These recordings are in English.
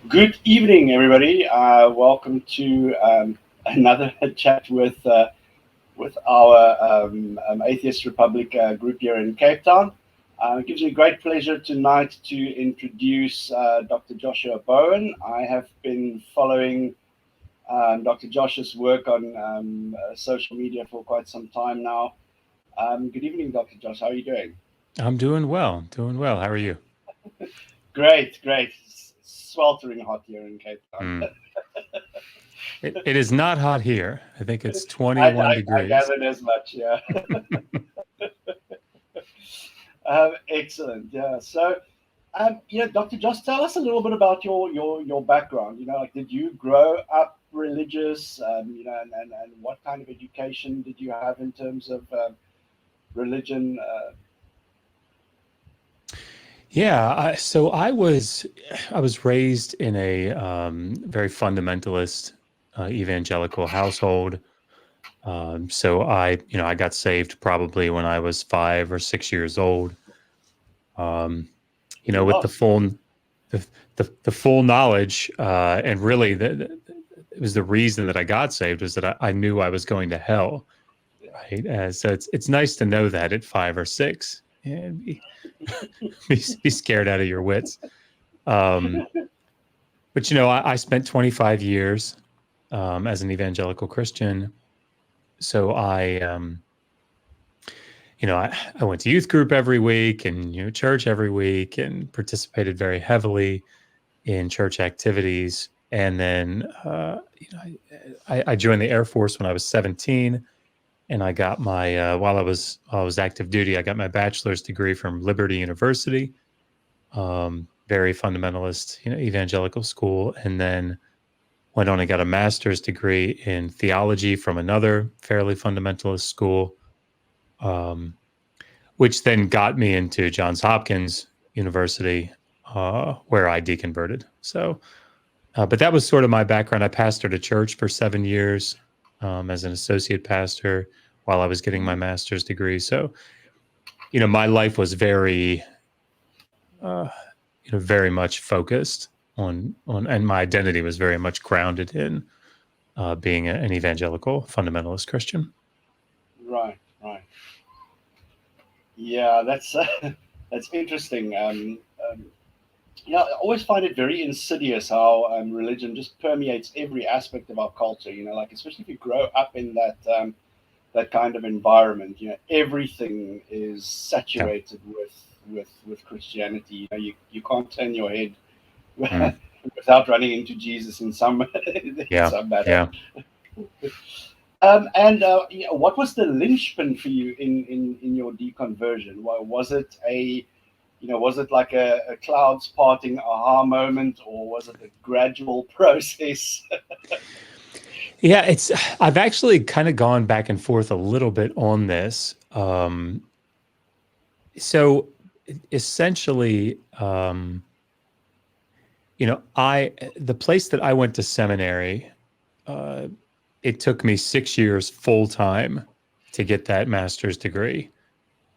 Good evening, everybody. Welcome to another chat with our Atheist Republic group here in Cape Town. It gives me great pleasure tonight to introduce Dr. Joshua Bowen. I have been following Dr. Joshua's work on social media for quite some time now. Good evening, Dr. Josh. How are you doing? I'm doing well. How are you? Great, great. Sweltering hot here in Cape Town. It is not hot here. I think it's 21 I degrees. gathered as much, yeah. Excellent, yeah. So, Dr. Josh, tell us a little bit about your background. Like, did you grow up religious? And what kind of education did you have in terms of religion? Yeah, so I was raised in a very fundamentalist evangelical household. So I got saved probably when I was 5 or 6 years old. With the full knowledge, and really it was the reason that I got saved was that I knew I was going to hell. Right, so it's nice to know that at 5 or 6. And be scared out of your wits. But I spent 25 years as an evangelical Christian. So I went to youth group every week and church every week and participated very heavily in church activities. And then I joined the Air Force when I was 17. And I got my while I was active duty, I got my bachelor's degree from Liberty University, very fundamentalist, evangelical school, and then went on and got a master's degree in theology from another fairly fundamentalist school, which then got me into Johns Hopkins University, where I deconverted. So, but that was sort of my background. I pastored a church for 7 years. As an associate pastor while I was getting my master's degree. So, my life was very, very much focused on, and my identity was very much grounded in being an evangelical fundamentalist Christian. Right. Yeah, that's interesting. I always find it very insidious how religion just permeates every aspect of our culture. Like, especially if you grow up in that kind of environment, everything is saturated with Christianity. You can't turn your head without running into Jesus in some manner. What was the linchpin for you in your deconversion? Was it like a clouds parting aha moment, or was it a gradual process? Yeah, I've actually kind of gone back and forth a little bit on this. So essentially, the place that I went to seminary, it took me 6 years full time to get that master's degree.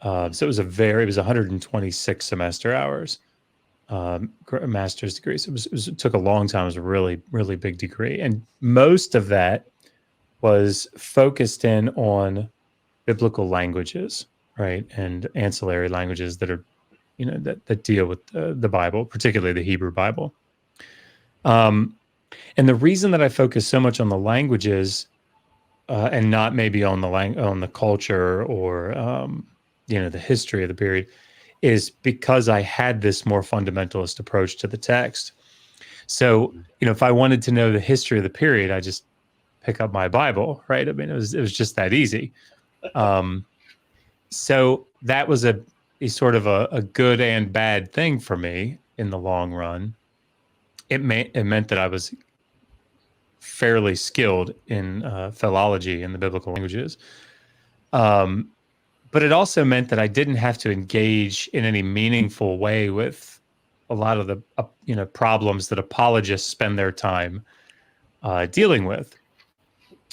So it was 126 semester hours, master's degree. So it took a long time. It was a really, really big degree. And most of that was focused in on biblical languages, right? And ancillary languages that are, that deal with the Bible, particularly the Hebrew Bible. And the reason that I focus so much on the languages and not maybe on the culture or the history of the period is because I had this more fundamentalist approach to the text. So, if I wanted to know the history of the period, I just pick up my Bible, right? I mean, it was just that easy. So that was a sort of a good and bad thing for me in the long run. It meant that I was fairly skilled in philology and the biblical languages. But it also meant that I didn't have to engage in any meaningful way with a lot of the problems that apologists spend their time dealing with,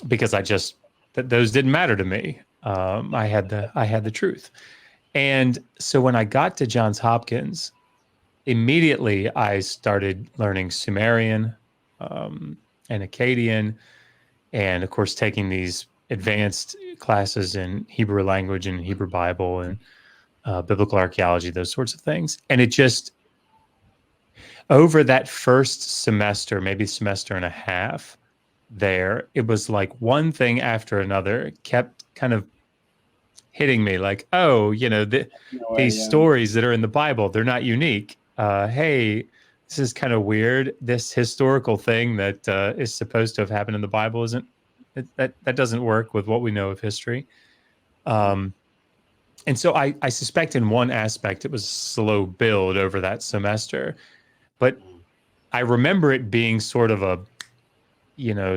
because those didn't matter to me. I had the truth, and so when I got to Johns Hopkins, immediately I started learning Sumerian and Akkadian, and of course taking these advanced classes in Hebrew language and Hebrew Bible and biblical archaeology, those sorts of things. And it just, over that first semester, maybe semester and a half there, it was like one thing after another kept kind of hitting me like, oh, these stories that are in the Bible, they're not unique. Hey, this is kind of weird. This historical thing that is supposed to have happened in the Bible that doesn't work with what we know of history. And so I suspect in one aspect it was a slow build over that semester, but I remember it being sort of a,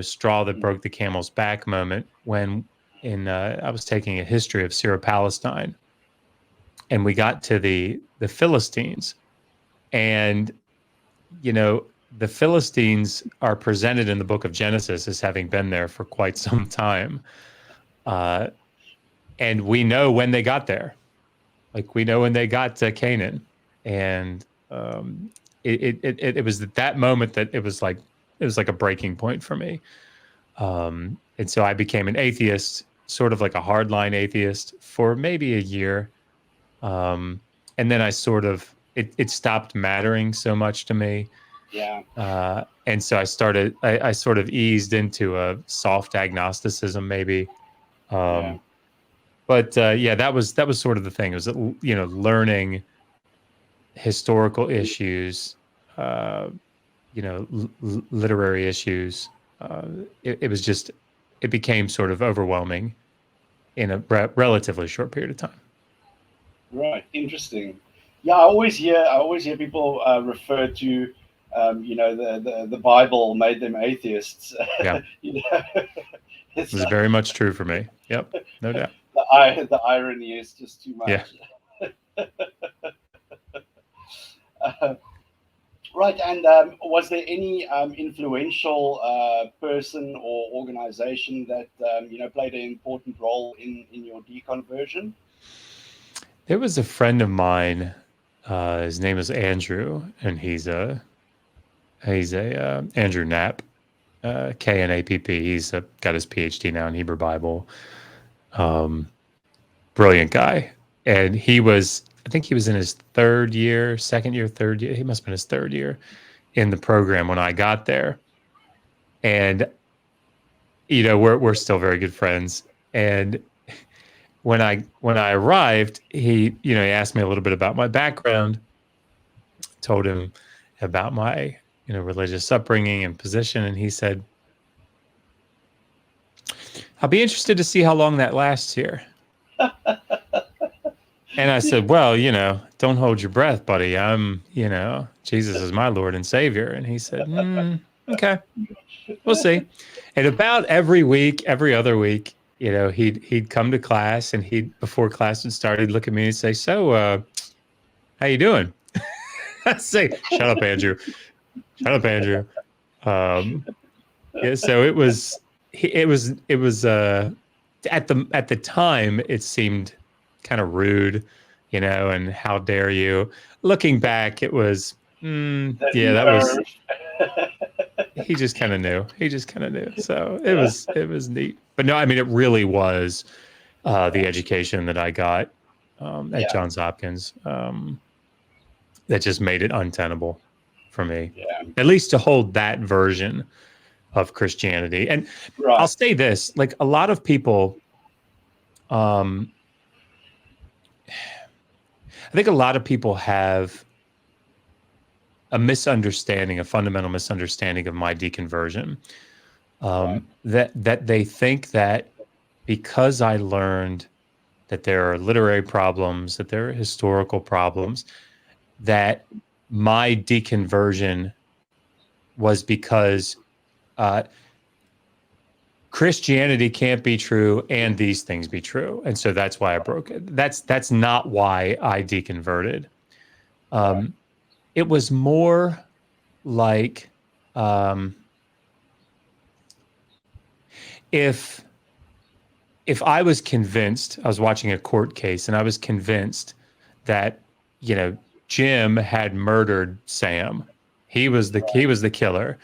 straw that broke the camel's back moment when I was taking a history of Syro-Palestine, and we got to the Philistines, and the Philistines are presented in the book of Genesis as having been there for quite some time, and we know when they got there, like we know when they got to Canaan, and it was at that moment that it was like a breaking point for me. And so I became an atheist, sort of like a hardline atheist, for maybe a year. And then I sort of, it stopped mattering so much to me. Yeah. And so I sort of eased into a soft agnosticism, maybe. But that was sort of the thing. It was, learning historical issues, literary issues. It was just, it became sort of overwhelming in a relatively short period of time. Right. Interesting. Yeah, I always hear people refer to, the Bible made them atheists. Yeah. This is very much true for me. Yep, no doubt. The irony is just too much. Yeah. Right, and was there any influential person or organization that played an important role in your deconversion? There was a friend of mine. His name is Andrew, and he's a Andrew Knapp, Knapp. He's got his Ph.D. now in Hebrew Bible. Brilliant guy, and I think he was in his third year. He must have been his third year in the program when I got there. And, we're still very good friends. And when I arrived, he asked me a little bit about my background, told him about my, religious upbringing and position. And he said, I'll be interested to see how long that lasts here. And I said, well, don't hold your breath, buddy. Jesus is my Lord and Savior. And he said, okay, we'll see. And about every other week, he'd come to class, and before class had started, look at me and say, so, how you doing? I'd say, shut up, Andrew. Shut up, Andrew. Yeah, so it was at the time, it seemed kind of rude, and how dare you? Looking back, it was, that was, he just kind of knew. So it was neat. But no, I mean, it really was the education that I got at Johns Hopkins that just made it untenable for me, at least to hold that version of Christianity. And I'll say this, like a lot of people, I think a lot of people have a fundamental misunderstanding of my deconversion. That they think that because I learned that there are literary problems, that there are historical problems, that my deconversion was because Christianity can't be true and these things be true. And so that's why I broke it. That's not why I deconverted. It was more like if I was convinced, I was watching a court case and I was convinced that, Jim had murdered Sam. He was the killer.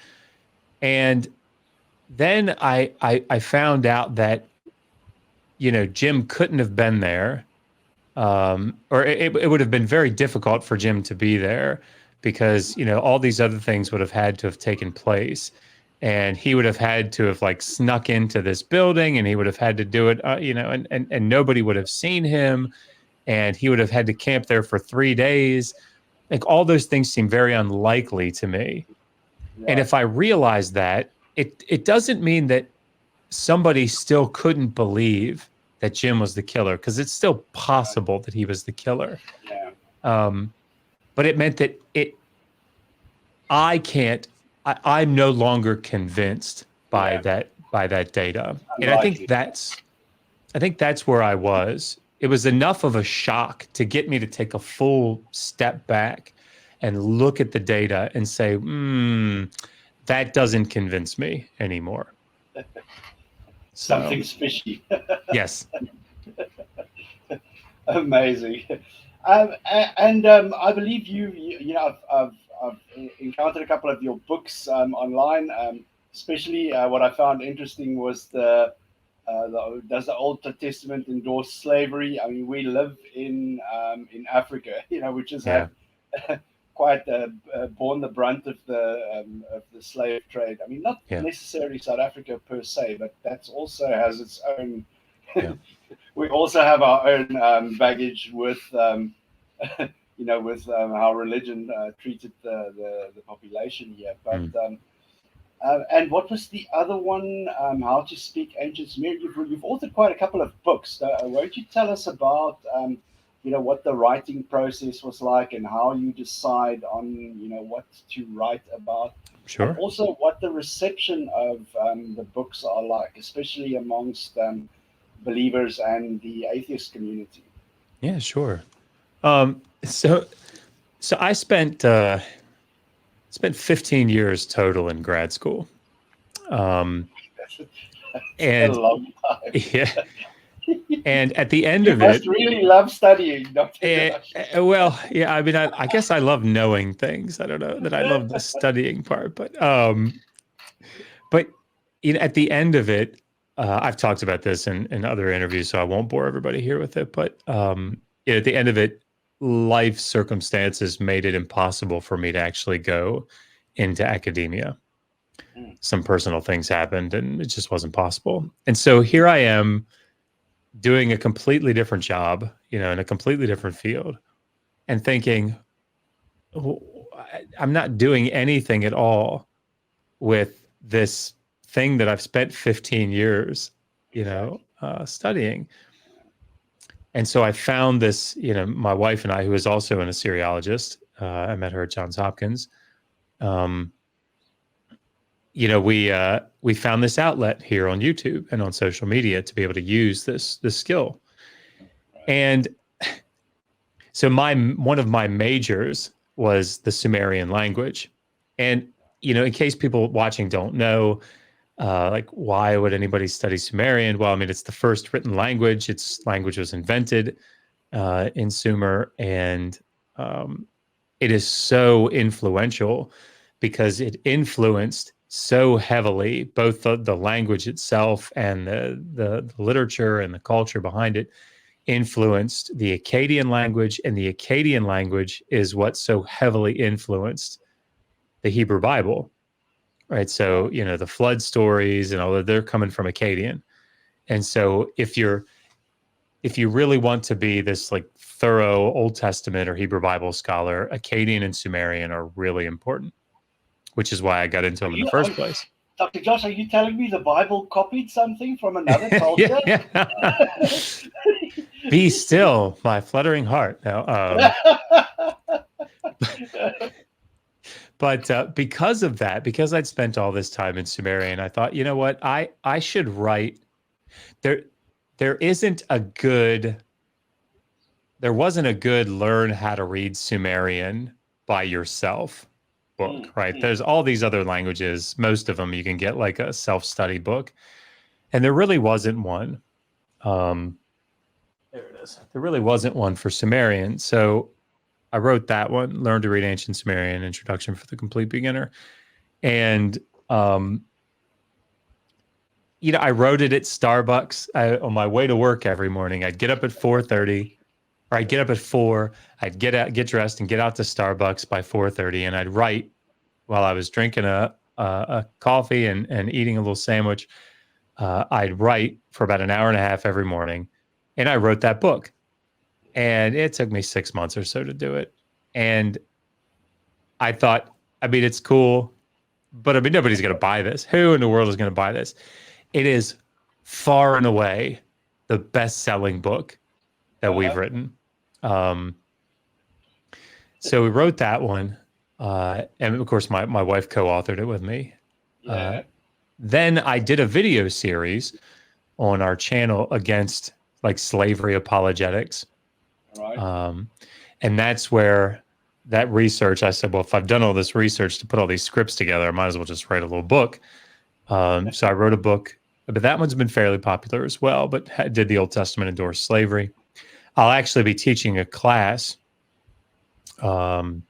And then I found out that, Jim couldn't have been there. Or it would have been very difficult for Jim to be there because, all these other things would have had to have taken place. And he would have had to have like snuck into this building, and he would have had to do it, and nobody would have seen him, and he would have had to camp there for 3 days. Like, all those things seem very unlikely to me. Yeah. And if I realize that, it doesn't mean that somebody still couldn't believe that Jim was the killer, because it's still possible that he was the killer. Yeah. But it meant that I'm no longer convinced by that data. And I think that's where I was. It was enough of a shock to get me to take a full step back and look at the data and say, that doesn't convince me anymore. Something's fishy. Yes. Amazing. I believe I've encountered a couple of your books online. Especially what I found interesting was does the Old Testament endorse slavery? I mean, we live in Africa, which has had quite borne the brunt of the slave trade. I mean, not necessarily South Africa per se, but that's also has its own. We also have our own baggage with, with how religion treated the population here. But and what was the other one? How to Speak Ancient Sumerian. You've authored quite a couple of books. Won't you tell us about what the writing process was like, and how you decide on what to write about? Sure. And also, what the reception of the books are like, especially amongst believers and the atheist community. Yeah, sure. So I spent 15 years total in grad school. And a long time. Yeah. And at the end you of must it, really love studying. well, yeah, I mean, I guess I love knowing things. I don't know that I love the studying part, but at the end of it, I've talked about this in other interviews, so I won't bore everybody here with it. But at the end of it, life circumstances made it impossible for me to actually go into academia. Some personal things happened, and it just wasn't possible. And so here I am doing a completely different job, in a completely different field, and thinking, I'm not doing anything at all with this thing that I've spent 15 years, studying. And so I found this, my wife and I, who is also an Assyriologist, I met her at Johns Hopkins. We found this outlet here on YouTube and on social media to be able to use this skill. And so one of my majors was the Sumerian language. And, in case people watching don't know, why would anybody study Sumerian? Well, I mean, it's the first written language. Its language was invented in Sumer, and it is so influential because it influenced so heavily both the language itself and the literature and the culture behind it influenced the Akkadian language, and the Akkadian language is what so heavily influenced the Hebrew Bible. Right. So, the flood stories and all that, they're coming from Akkadian. And so if you really want to be this thorough Old Testament or Hebrew Bible scholar, Akkadian and Sumerian are really important, which is why I got into them in the first place. Dr. Josh, are you telling me the Bible copied something from another culture? Be still, my fluttering heart. Now, But because of that, because I'd spent all this time in Sumerian, I thought, you know what, I should write. There wasn't a good learn how to read Sumerian by yourself book, right? There's all these other languages. Most of them you can get like a self-study book, and there really wasn't one. There it is. There really wasn't one for Sumerian. So I wrote that one, Learn to Read Ancient Sumerian, Introduction for the Complete Beginner. And, I wrote it at Starbucks on my way to work every morning. I'd get up at 4:30, or I'd get up at 4. I'd get dressed and get out to Starbucks by 4:30, and I'd write while I was drinking a coffee and eating a little sandwich. I'd write for about an hour and a half every morning, and I wrote that book. And it took me 6 months or so to do it. And I thought, it's cool, but nobody's going to buy this. Who in the world is going to buy this? It is far and away the best-selling book that we've written. So we wrote that one. And of course, my wife co-authored it with me. Then I did a video series on our channel against like slavery apologetics. Right. And that's where that research, I said, well, if I've done all this research to put all these scripts together, I might as well just write a little book. So I wrote a book, but that one's been fairly popular as well, but did the Old Testament endorse slavery. I'll actually be teaching a class starting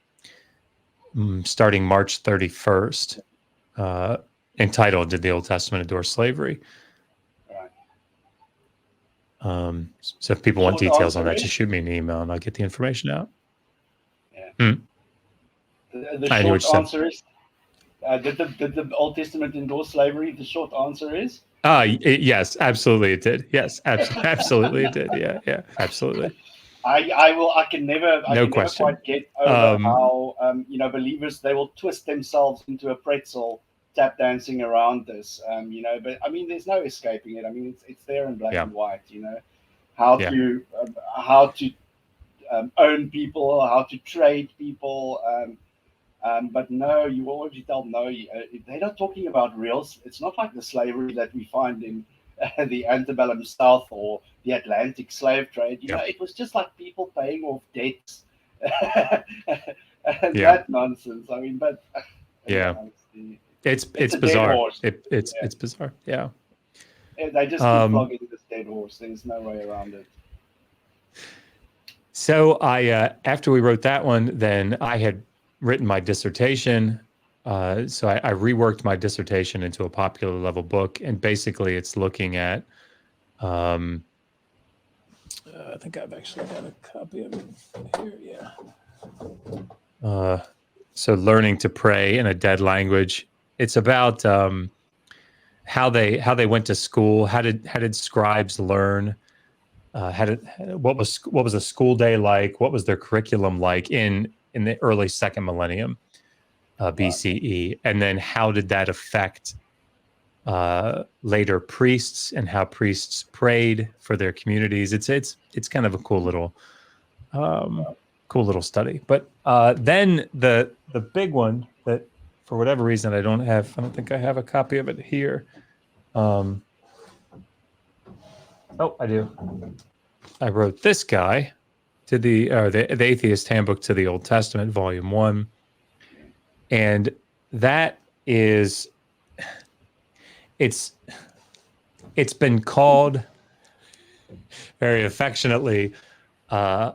March 31st, entitled Did the Old Testament Endorse Slavery? So if people want details on that, just shoot me an email and I'll get the information out. Yeah. The short answer is, did the Old Testament endorse slavery? The short answer is? Yes, absolutely it did. Yes, absolutely it did. Yeah, absolutely. I can never quite get over how believers, they will twist themselves into a pretzel tap dancing around this, but there's no escaping it. It's there in black and white, how to own people, how to trade people, but no, you already tell no, they're not talking about reals. It's not like the slavery that we find in the antebellum South or the Atlantic slave trade. It was just like people paying off debts and that nonsense. It's bizarre. It's bizarre. Yeah. They just keep flogging this dead horse. There's no way around it. So after we wrote that one, then I had written my dissertation. So I reworked my dissertation into a popular level book, and basically it's looking at. I think I've actually got a copy of it here. Yeah. So learning to pray in a dead language. It's about how they went to school. How did scribes learn? What was a school day like? What was their curriculum like in the early second millennium BCE? And then how did that affect later priests and how priests prayed for their communities? It's kind of a cool little study. But then the big one that, for whatever reason, I don't think I have a copy of it here. Oh, I do. I wrote this guy to the Atheist Handbook to the Old Testament, Volume 1. And that is, it's been called very affectionately a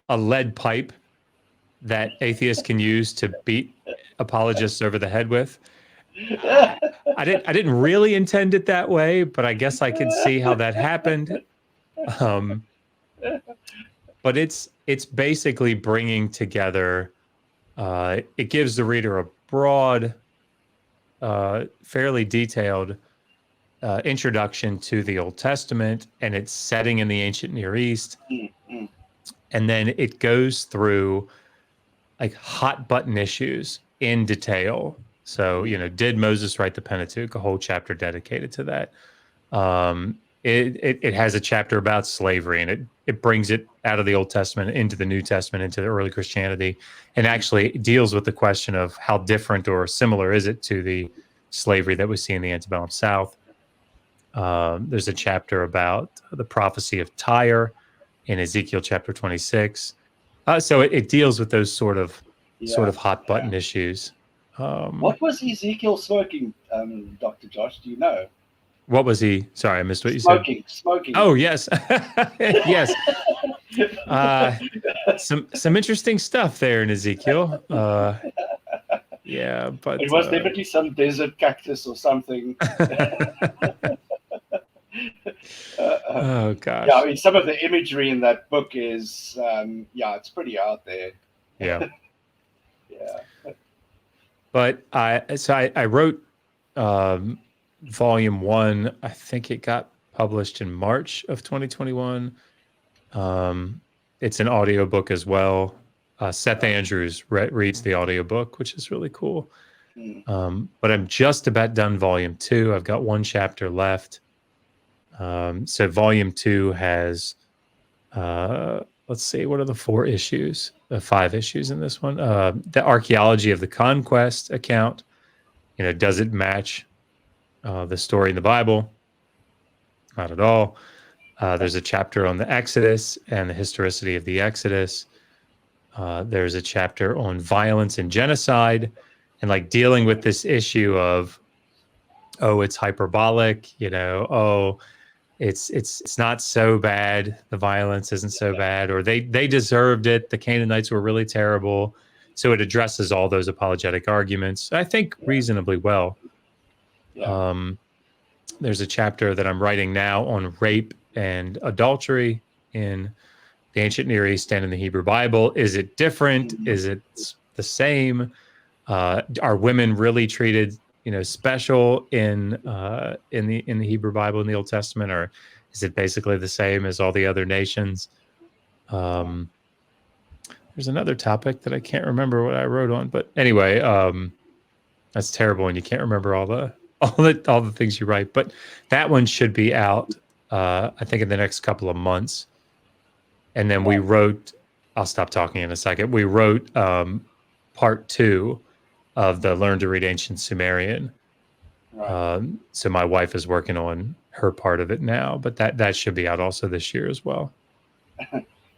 lead pipe that atheists can use to beat apologists over the head with. I didn't really intend it that way, but I guess I could see how that happened. But it's basically bringing together. It gives the reader a broad, fairly detailed introduction to the Old Testament and its setting in the ancient Near East, and then it goes through like hot button issues in detail. So, did Moses write the Pentateuch? A whole chapter dedicated to that. It has a chapter about slavery, and it brings it out of the Old Testament into the New Testament, into the early Christianity, and actually deals with the question of how different or similar is it to the slavery that we see in the antebellum South. There's a chapter about the prophecy of Tyre in Ezekiel chapter 26. So it deals with those sort of hot button issues. What was Ezekiel smoking, Dr. Josh? Do you know? What was he? Sorry, I missed what you said. Smoking. Oh, yes. Yes. Some interesting stuff there in Ezekiel. Yeah, but it was definitely some desert cactus or something. Oh Yeah, I gosh. mean, some of the imagery in that book is, it's pretty out there. Yeah. Yeah. But I wrote volume 1. I think it got published in March of 2021. It's an audiobook as well. Seth Andrews reads the audiobook, which is really cool. But I'm just about done volume 2. I've got one chapter left. So volume 2 has, let's see, what are the 5 issues in this one? The archaeology of the conquest account. Does it match the story in the Bible? Not at all. There's a chapter on the Exodus and the historicity of the Exodus. There's a chapter on violence and genocide, and like dealing with this issue of, it's hyperbolic, it's not so bad. The violence isn't so bad, or they deserved it. The Canaanites were really terrible. So it addresses all those apologetic arguments, I think, reasonably well. Yeah. There's a chapter that I'm writing now on rape and adultery in the ancient Near East and in the Hebrew Bible. Is it different? Is it the same? Are women really treated, special in the Hebrew Bible in the Old Testament, or is it basically the same as all the other nations? There's another topic that I can't remember what I wrote on, but anyway, that's terrible when you can't remember all the things you write. But that one should be out, I think, in the next couple of months. And then we wrote, I'll stop talking in a second. We wrote part 2 of the Learn to Read Ancient Sumerian. So my wife is working on her part of it now, but that should be out also this year as well.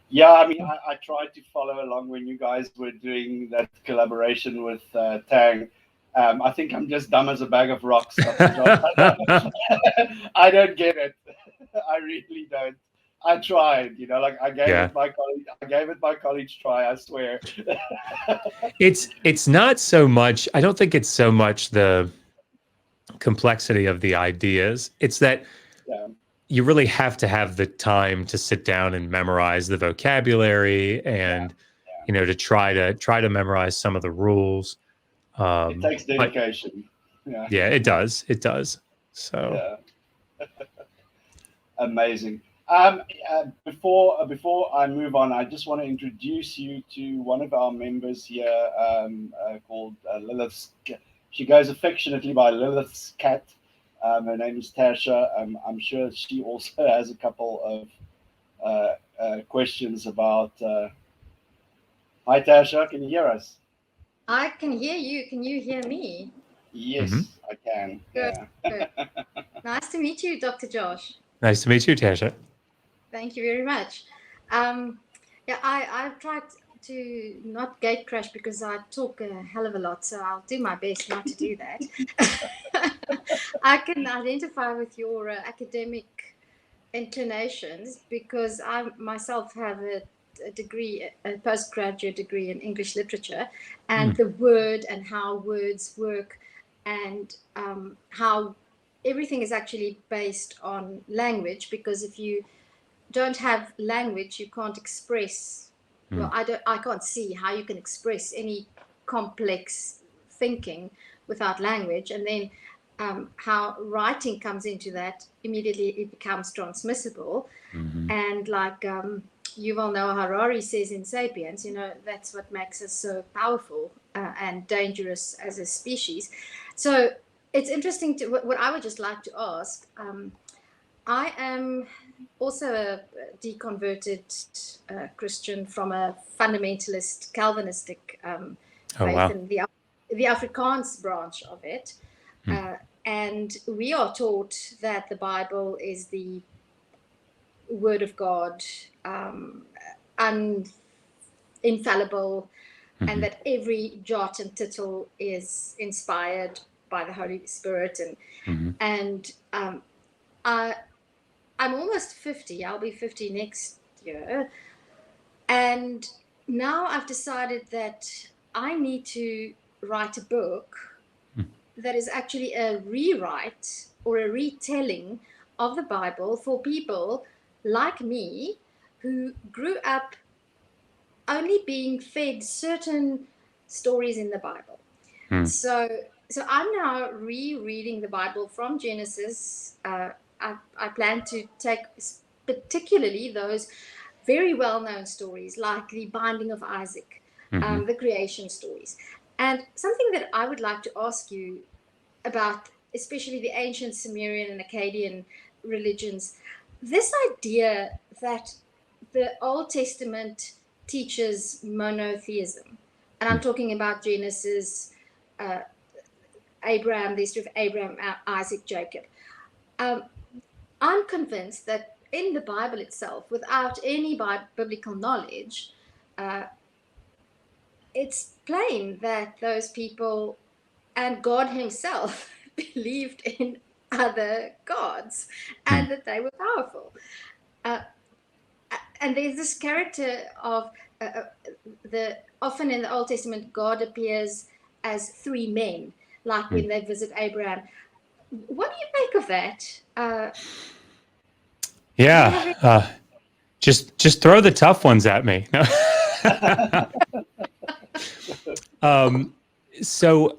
Yeah, I mean, I tried to follow along when you guys were doing that collaboration with Tang. I think I'm just dumb as a bag of rocks. I don't get it. I really don't. I tried, I gave it my college try, I swear. It's not so much, I don't think it's so much the complexity of the ideas. It's that you really have to have the time to sit down and memorize the vocabulary and to try to memorize some of the rules. It takes dedication. Yeah, it does. So amazing. Before I move on, I just want to introduce you to one of our members here, called Lilith's. She goes affectionately by Lilith's cat. Her name is Tasha. I'm sure she also has a couple of questions about. Hi, Tasha. Can you hear us? I can hear you. Can you hear me? Yes, I can. Good. Good. Nice to meet you, Dr. Josh. Nice to meet you, Tasha. Thank you very much. I've tried to not gate crash because I talk a hell of a lot, so I'll do my best not to do that. I can identify with your academic inclinations because I myself have a degree, a postgraduate degree in English literature, and the word and how words work, and how everything is actually based on language, because if you don't have language, you can't express. Well, I can't see how you can express any complex thinking without language. And then how writing comes into that, immediately it becomes transmissible. And like Yuval Noah Harari says in Sapiens, that's what makes us so powerful and dangerous as a species. So it's interesting to what I would just like to ask. I am also a deconverted Christian from a fundamentalist Calvinistic faith, in the Afrikaans branch of it. And we are taught that the Bible is the Word of God, infallible, and that every jot and tittle is inspired by the Holy Spirit. And I'm almost 50. I'll be 50 next year. And now I've decided that I need to write a book that is actually a rewrite or a retelling of the Bible for people like me who grew up only being fed certain stories in the Bible. So I'm now rereading the Bible from Genesis. I plan to take particularly those very well-known stories like the binding of Isaac, the creation stories. And something that I would like to ask you about, especially the ancient Sumerian and Akkadian religions, this idea that the Old Testament teaches monotheism. And I'm talking about Genesis, Abraham, the history of Abraham, Isaac, Jacob. I'm convinced that in the Bible itself, without any biblical knowledge, it's plain that those people and God himself believed in other gods and that they were powerful. And there's this character of often in the Old Testament, God appears as three men, like when they visit Abraham. What do you make of that? Just throw the tough ones at me. No. So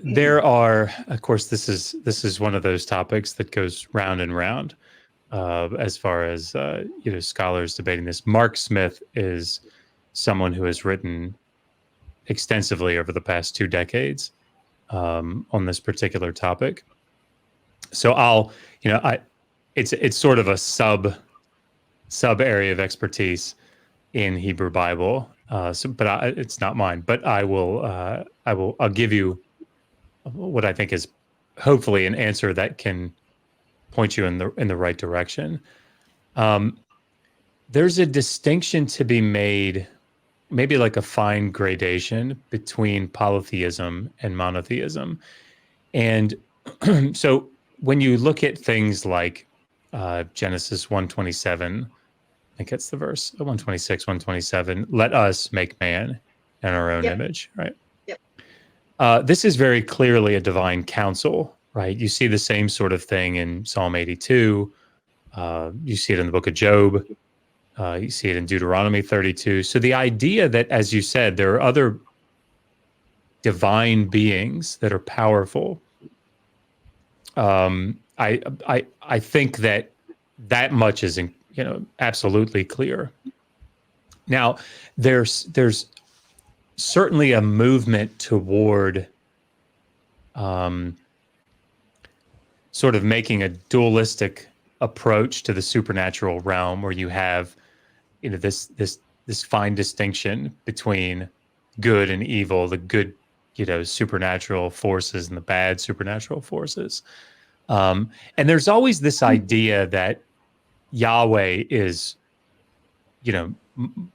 there are, of course, this is one of those topics that goes round and round. As far as scholars debating this, Mark Smith is someone who has written extensively over the past 2 decades on this particular topic. So it's sort of a sub area of expertise in Hebrew Bible. It's not mine. But I'll give you what I think is hopefully an answer that can point you in the right direction. There's a distinction to be made, maybe like a fine gradation between polytheism and monotheism. And so when you look at things like Genesis 1:27, I think it's the verse, 126, 127, let us make man in our own image, right? Yep. This is very clearly a divine counsel, right? You see the same sort of thing in Psalm 82. You see it in the book of Job. You see it in Deuteronomy 32. So the idea that, as you said, there are other divine beings that are powerful, I think that much is absolutely clear. Now, there's certainly a movement toward sort of making a dualistic approach to the supernatural realm, where you have this fine distinction between good and evil, the good supernatural forces and the bad supernatural forces. And there's always this idea that Yahweh is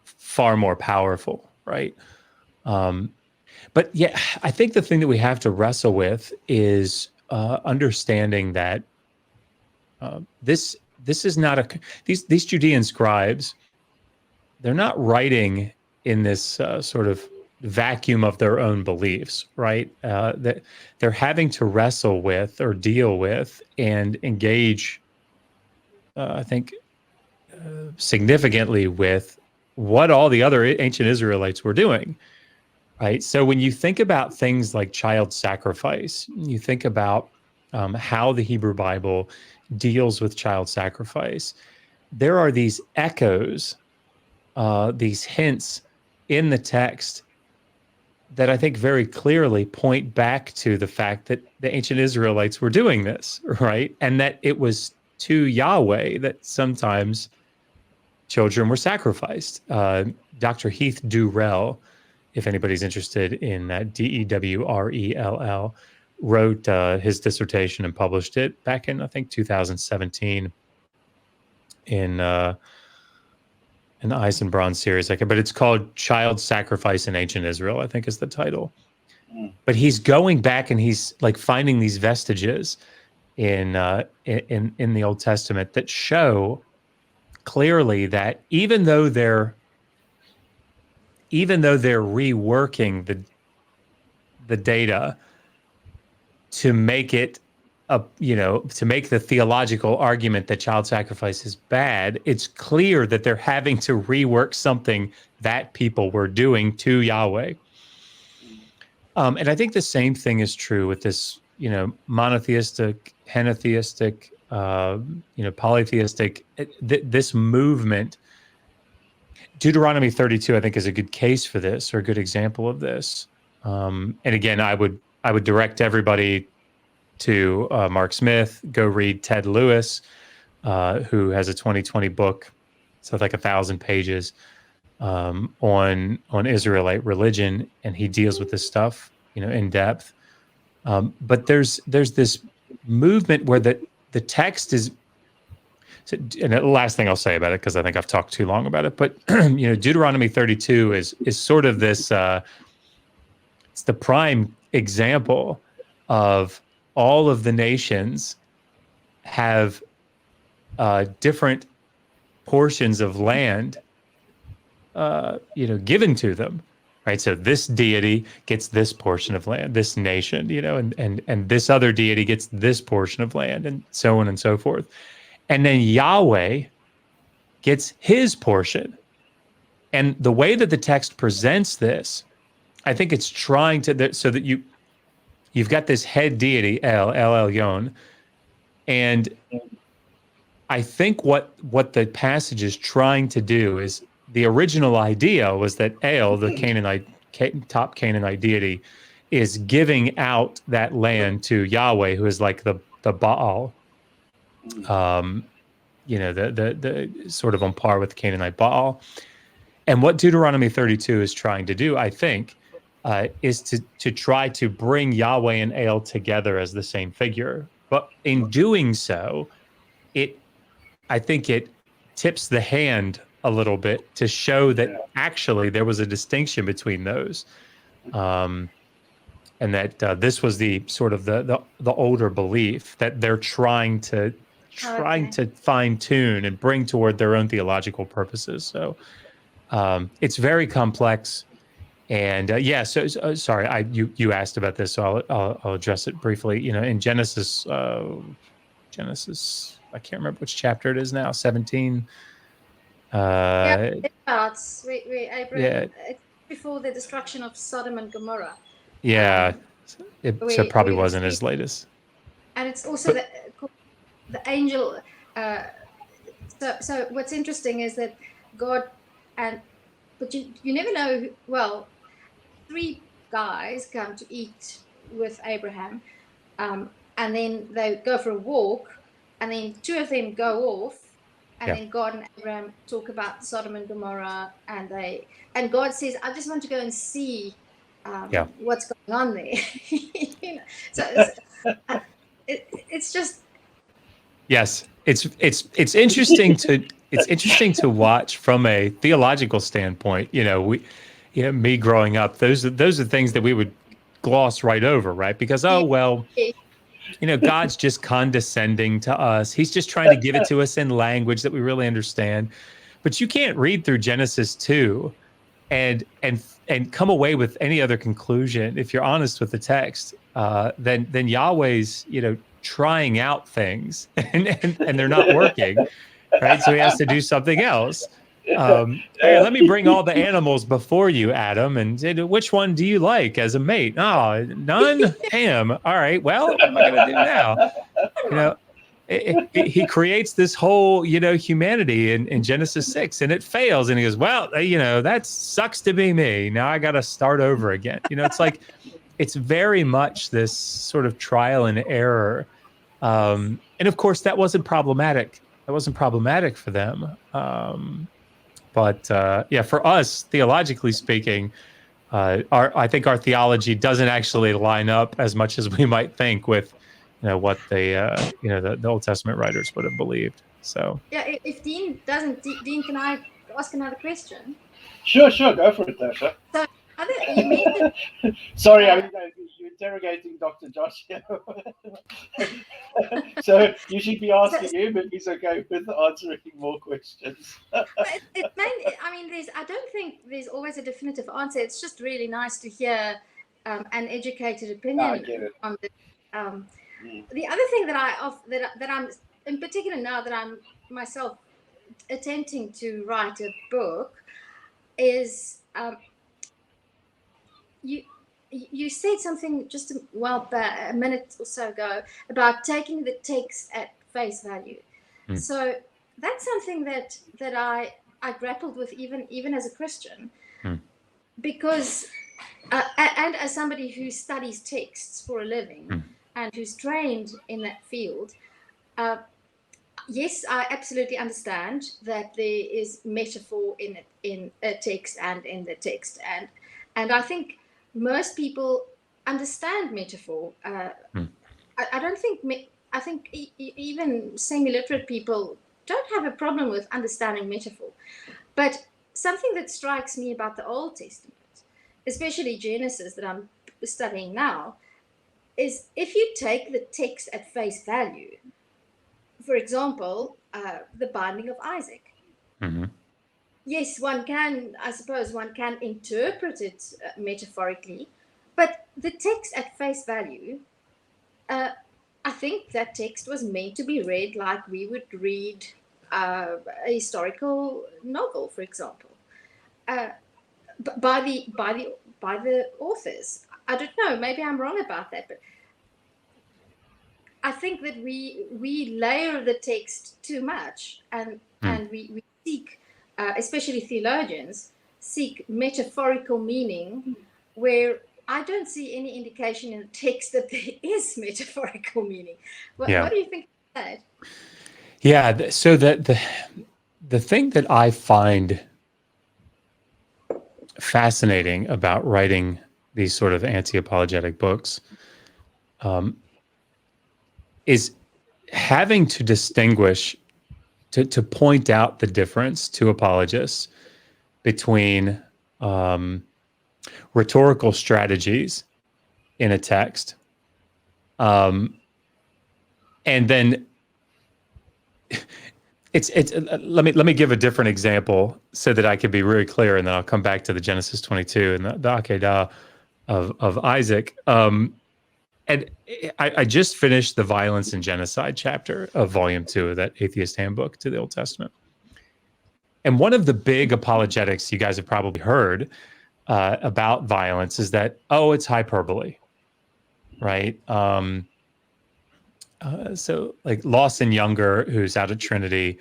far more powerful, right? But yeah, I think the thing that we have to wrestle with is understanding that this is not these Judean scribes, they're not writing in this sort of vacuum of their own beliefs, right? That they're having to wrestle with or deal with and engage, I think, significantly with what all the other ancient Israelites were doing, right? So when you think about things like child sacrifice, you think about how the Hebrew Bible deals with child sacrifice, there are these echoes, these hints in the text that I think very clearly point back to the fact that the ancient Israelites were doing this, right? And that it was to Yahweh that sometimes children were sacrificed. Dr. Heath Durrell, if anybody's interested in that, Dewrell, wrote his dissertation and published it back in, I think, 2017 in an Eisenbraun series, but it's called Child Sacrifice in Ancient Israel, I think is the title. But he's going back and he's like finding these vestiges in the Old Testament that show clearly that even though they're even though they're reworking the data to make it to make the theological argument that child sacrifice is bad, it's clear that they're having to rework something that people were doing to Yahweh. And I think the same thing is true with this, monotheistic, henotheistic, polytheistic, this movement. Deuteronomy 32, I think, is a good case for this, or a good example of this. And again, I would direct everybody to Mark Smith. Go read Ted Lewis, who has a 2020 book, so like 1,000 pages, on Israelite religion, and he deals with this stuff, in depth. But there's this movement where the text is. And the last thing I'll say about it, because I think I've talked too long about it, but Deuteronomy 32 is sort of this. It's the prime example of all of the nations have different portions of land, given to them, right? So this deity gets this portion of land, this nation, and this other deity gets this portion of land, and so on and so forth. And then Yahweh gets his portion. And the way that the text presents this, I think it's trying to, so that you've got this head deity, El Elyon, and I think what the passage is trying to do is, the original idea was that El, the Canaanite, top Canaanite deity, is giving out that land to Yahweh, who is like the Baal, the sort of on par with Canaanite Baal. And what Deuteronomy 32 is trying to do, I think, is to try to bring Yahweh and El together as the same figure. But in doing so, I think it tips the hand a little bit to show that actually there was a distinction between those, and that this was the sort of the older belief that they're trying to fine tune and bring toward their own theological purposes. So it's very complex. And sorry, you asked about this, so I'll address it briefly. In Genesis, I can't remember which chapter it is now. 17. It starts. Abraham, it's before the destruction of Sodom and Gomorrah. Yeah, it probably wasn't his latest. And it's also the angel. So what's interesting is that God but you never know. Well, 3 guys come to eat with Abraham, and then they go for a walk, and then 2 of them go off, and then God and Abraham talk about Sodom and Gomorrah, and God says, "I just want to go and see what's going on there." So it's just. Yes, it's interesting to watch from a theological standpoint. Me growing up, those are things that we would gloss right over, right? Because God's just condescending to us. He's just trying to give it to us in language that we really understand. But you can't read through Genesis 2 and come away with any other conclusion, if you're honest with the text, than Yahweh's, trying out things and they're not working, right? So he has to do something else. Hey, let me bring all the animals before you, Adam, and which one do you like as a mate? Oh, none? Damn. All right. Well, what am I going to do now? He creates this whole, humanity in Genesis 6, and it fails. And he goes, well, that sucks to be me. Now I got to start over again. It's like, it's very much this sort of trial and error. And of course, that wasn't problematic. That wasn't problematic for them. But for us, theologically speaking, I think our theology doesn't actually line up as much as we might think with, what the Old Testament writers would have believed. So if Dean doesn't, Dean, can I ask another question? Sure, go for it, Tasha. You mentioned Sorry, I mean, you're interrogating Dr. Josh here. So you should be asking him if he's okay with answering more questions. I mean, I don't think there's always a definitive answer. It's just really nice to hear an educated opinion on this. The other thing that I'm in particular now that I'm myself attempting to write a book is you said something just a minute or so ago about taking the text at face value. So that's something that I grappled with even as a Christian, because and as somebody who studies texts for a living and who's trained in that field. Yes, I absolutely understand that there is metaphor in a text and in the text, and I think most people understand metaphor. I don't think I think even semi-literate people don't have a problem with understanding metaphor. But something that strikes me about the Old Testament, especially Genesis that I'm studying now, is if you take the text at face value, for example, the binding of Isaac. Yes, I suppose one can interpret it metaphorically, but the text at face value, I think that text was meant to be read like we would read a historical novel, for example, by the authors. I don't know, maybe I'm wrong about that, but I think that we layer the text too much, and we seek, especially theologians, seek metaphorical meaning where I don't see any indication in the text that there is metaphorical meaning. What do you think of that? Yeah, so the thing that I find fascinating about writing these sort of anti-apologetic books is having to distinguish, to point out the difference to apologists between rhetorical strategies in a text, and then it's let me give a different example so that I can be really clear, and then I'll come back to the Genesis 22 and the Akedah of Isaac. And I just finished the violence and genocide chapter of volume 2 of that Atheist Handbook to the Old Testament. And one of the big apologetics you guys have probably heard about violence is that, it's hyperbole, right? So like Lawson Younger, who's out at Trinity,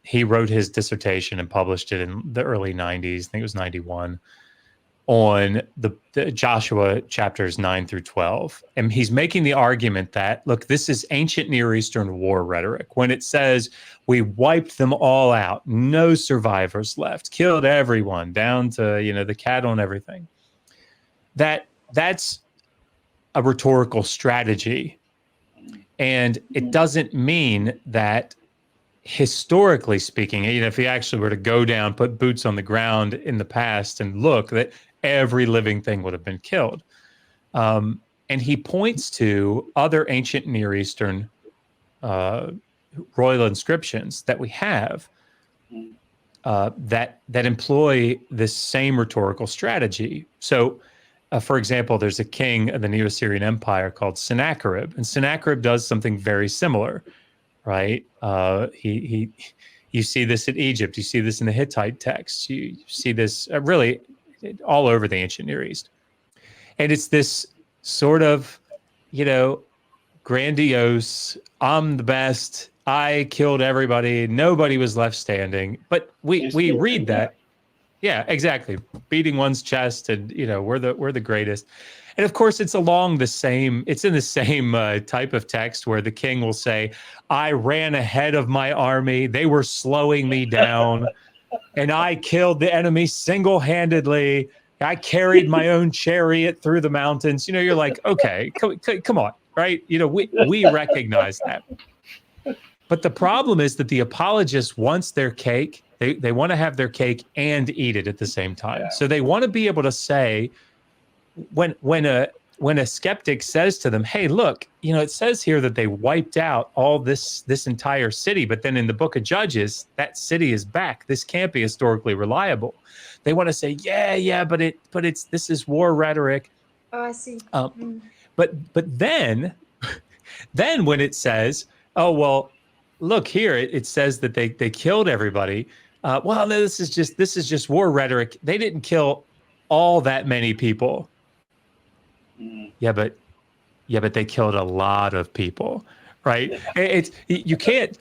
he wrote his dissertation and published it in the early 90s, I think it was 91, on the Joshua chapters 9 through 12. And he's making the argument that, look, this is ancient Near Eastern war rhetoric. When it says we wiped them all out, no survivors left, killed everyone down to, the cattle and everything. That's a rhetorical strategy. And it doesn't mean that, historically speaking, if you actually were to go down, put boots on the ground in the past and look, that every living thing would have been killed. And he points to other ancient Near Eastern royal inscriptions that we have that employ this same rhetorical strategy. So, for example, there's a king of the Neo-Assyrian Empire called Sennacherib, and Sennacherib does something very similar, right? You see this in Egypt, you see this in the Hittite texts, you see this really all over the ancient Near East. And it's this sort of, grandiose, I'm the best, I killed everybody, nobody was left standing. But we read that. Yeah, exactly. Beating one's chest and, we're the greatest. And of course, it's in the same type of text where the king will say, I ran ahead of my army, they were slowing me down, and I killed the enemy single-handedly. I carried my own chariot through the mountains. You're like, okay, come on, right? We recognize that. But the problem is that the apologist wants their cake They want to have their cake and eat it at the same time. Yeah. So they want to be able to say, when a skeptic says to them, hey, look, it says here that they wiped out all this entire city, but then in the book of Judges, that city is back. This can't be historically reliable. They want to say, yeah, but this is war rhetoric. Oh, I see. But then when it says, oh, well, look here, it says that they killed everybody. Well, no, this is just war rhetoric. They didn't kill all that many people. Yeah, but they killed a lot of people, right? You can't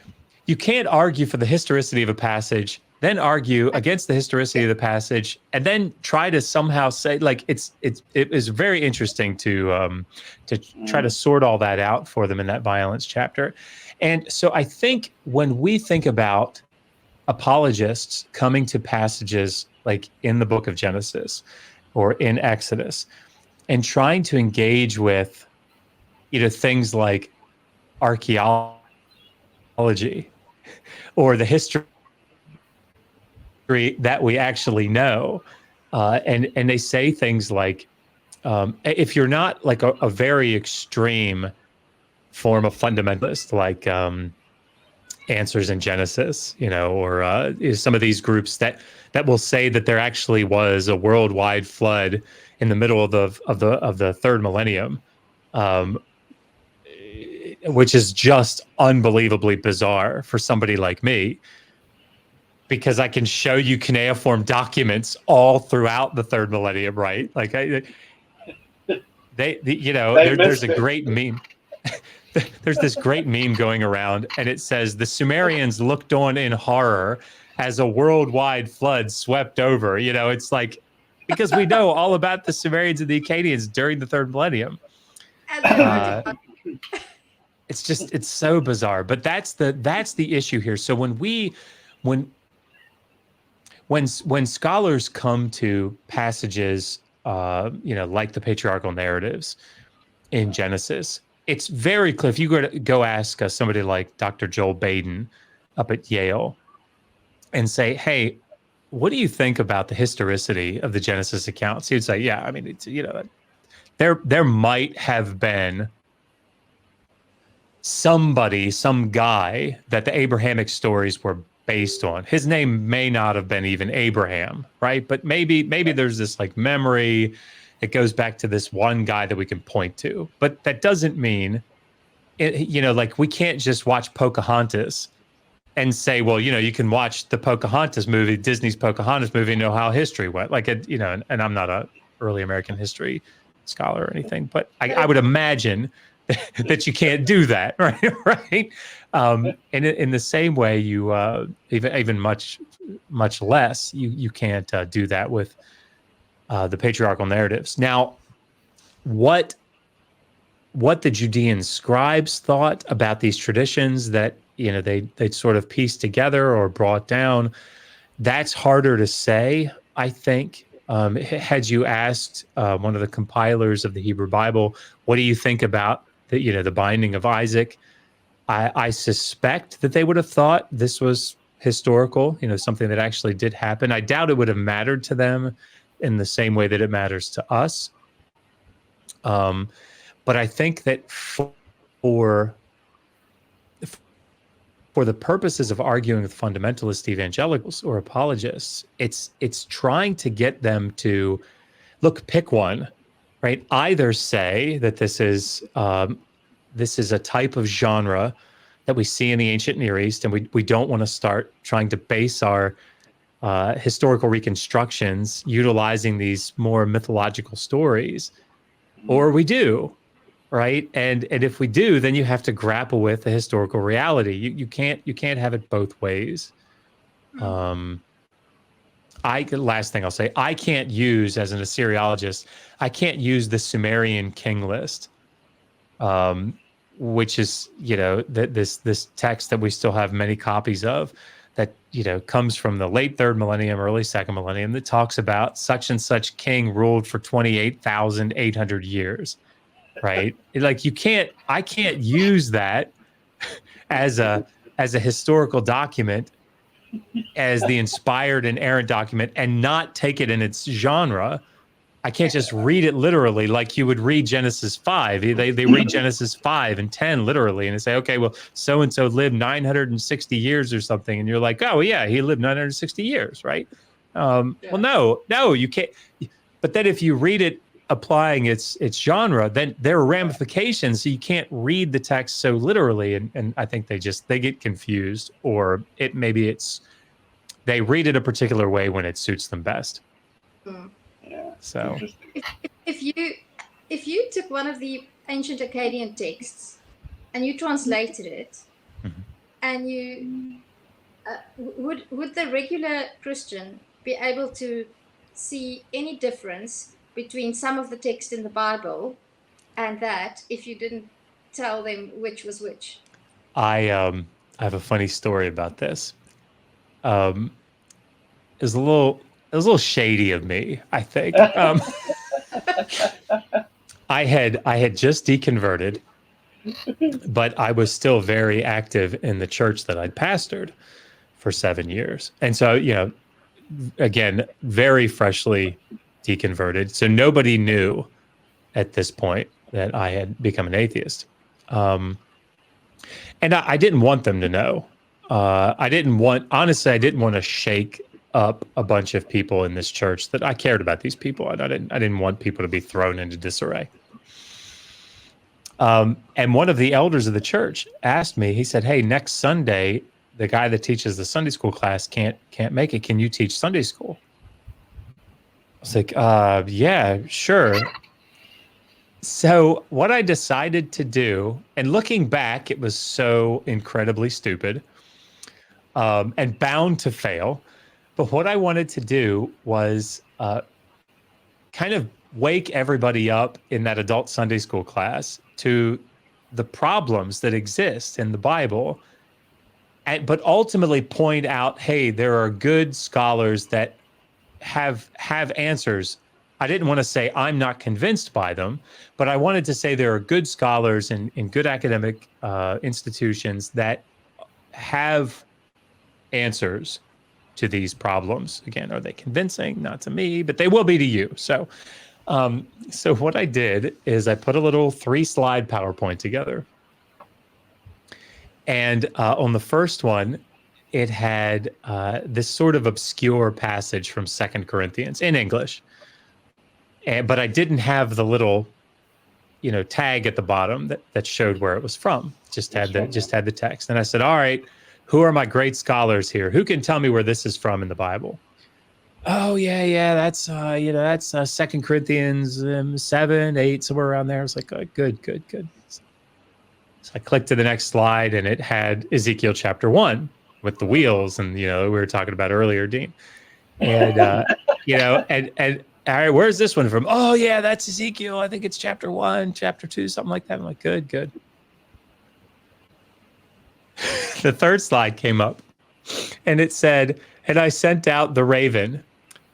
argue for the historicity of a passage, then argue against the historicity of the passage, and then try to somehow say, like, it is very interesting to try to sort all that out for them in that violence chapter. And so I think when we think about apologists coming to passages like in the book of Genesis or in Exodus and trying to engage with things like archaeology or the history that we actually know, and they say things like, if you're not like a very extreme form of fundamentalist, like Answers in Genesis, or some of these groups that will say that there actually was a worldwide flood in the middle of the third millennium, which is just unbelievably bizarre for somebody like me, because I can show you cuneiform documents all throughout the third millennium, right? Like there's a great meme. There's this great meme going around, and it says the Sumerians looked on in horror as a worldwide flood swept over. It's like, because we know all about the Sumerians and the Akkadians during the third millennium. It's so bizarre, but that's the issue here. So when scholars come to passages, like the patriarchal narratives in Genesis, it's very clear. If you go ask somebody like Dr. Joel Baden up at Yale and say, hey, what do you think about the historicity of the Genesis accounts? He'd say, yeah, I mean, it's, there might have been some guy that the Abrahamic stories were based on. His name may not have been even Abraham, right? But maybe there's this like memory. It goes back to this one guy that we can point to. But that doesn't mean, like we can't just watch Pocahontas and say, well, you can watch the Pocahontas movie, Disney's Pocahontas movie, and know how history went. Like, and I'm not a early American history scholar or anything, but I would imagine that you can't do that, right? Right. And in the same way, you even much less, you can't do that with the patriarchal narratives. Now, what the Judean scribes thought about these traditions that they'd sort of pieced together or brought down, that's harder to say, I think. Had you asked one of the compilers of the Hebrew Bible, what do you think about the binding of Isaac? I suspect that they would have thought this was historical, something that actually did happen. I doubt it would have mattered to them in the same way that it matters to us. But I think that for the purposes of arguing with fundamentalist evangelicals or apologists, it's trying to get them to pick one, right? Either say that this is a type of genre that we see in the ancient Near East, and we don't want to start trying to base our historical reconstructions utilizing these more mythological stories, or we do, right? And if we do, then you have to grapple with the historical reality. You can't have it both ways. Last thing I'll say, I can't use, as an Assyriologist, I can't use the Sumerian king list, which is this text that we still have many copies of, that comes from the late third millennium, early second millennium, that talks about such and such king ruled for 28,800 years, right? Like I can't use that as a historical document as the inspired and errant document and not take it in its genre. I can't just read it literally like you would read Genesis 5. They read Genesis 5 and 10 literally, and they say, okay, well, so-and-so lived 960 years or something. And you're like, oh, yeah, he lived 960 years, right? Well, no, you can't. But then if you read it applying its genre, then there are ramifications. So you can't read the text so literally. And I think they get confused, or they read it a particular way when it suits them best. Yeah. So if you took one of the ancient Akkadian texts and you translated it, and you would the regular Christian be able to see any difference between some of the text in the Bible and that if you didn't tell them which was which? I have a funny story about this. It was a little shady of me, I think. I had just deconverted, but I was still very active in the church that I'd pastored for 7 years. And so, again, very freshly deconverted. So nobody knew at this point that I had become an atheist. And I didn't want them to know. I didn't want to shake up a bunch of people in this church that I cared about these people. And I didn't want people to be thrown into disarray. And one of the elders of the church asked me, he said, hey, next Sunday, the guy that teaches the Sunday school class can't make it. Can you teach Sunday school? I was like, yeah, sure. So what I decided to do, and looking back, it was so incredibly stupid and bound to fail. But what I wanted to do was kind of wake everybody up in that adult Sunday school class to the problems that exist in the Bible, but ultimately point out, hey, there are good scholars that have answers. I didn't want to say I'm not convinced by them, but I wanted to say there are good scholars in good academic institutions that have answers to these problems. Again, are they convincing? Not to me, but they will be to you. So what I did is I put a little 3-slide PowerPoint together. And on the first one, it had this sort of obscure passage from 2 Corinthians in English. But I didn't have the little, tag at the bottom that showed where it was from. Just had the text. And I said, all right, who are my great scholars here? Who can tell me where this is from in the Bible? Oh, yeah, that's 2 Corinthians 7, 8, somewhere around there. I was like, oh, good. So I clicked to the next slide, and it had Ezekiel chapter 1 with the wheels, and we were talking about earlier, Dean. And and all right, where's this one from? Oh, yeah, that's Ezekiel. I think it's chapter 1, chapter 2, something like that. I'm like, good. The third slide came up, and it said, and I sent out the raven,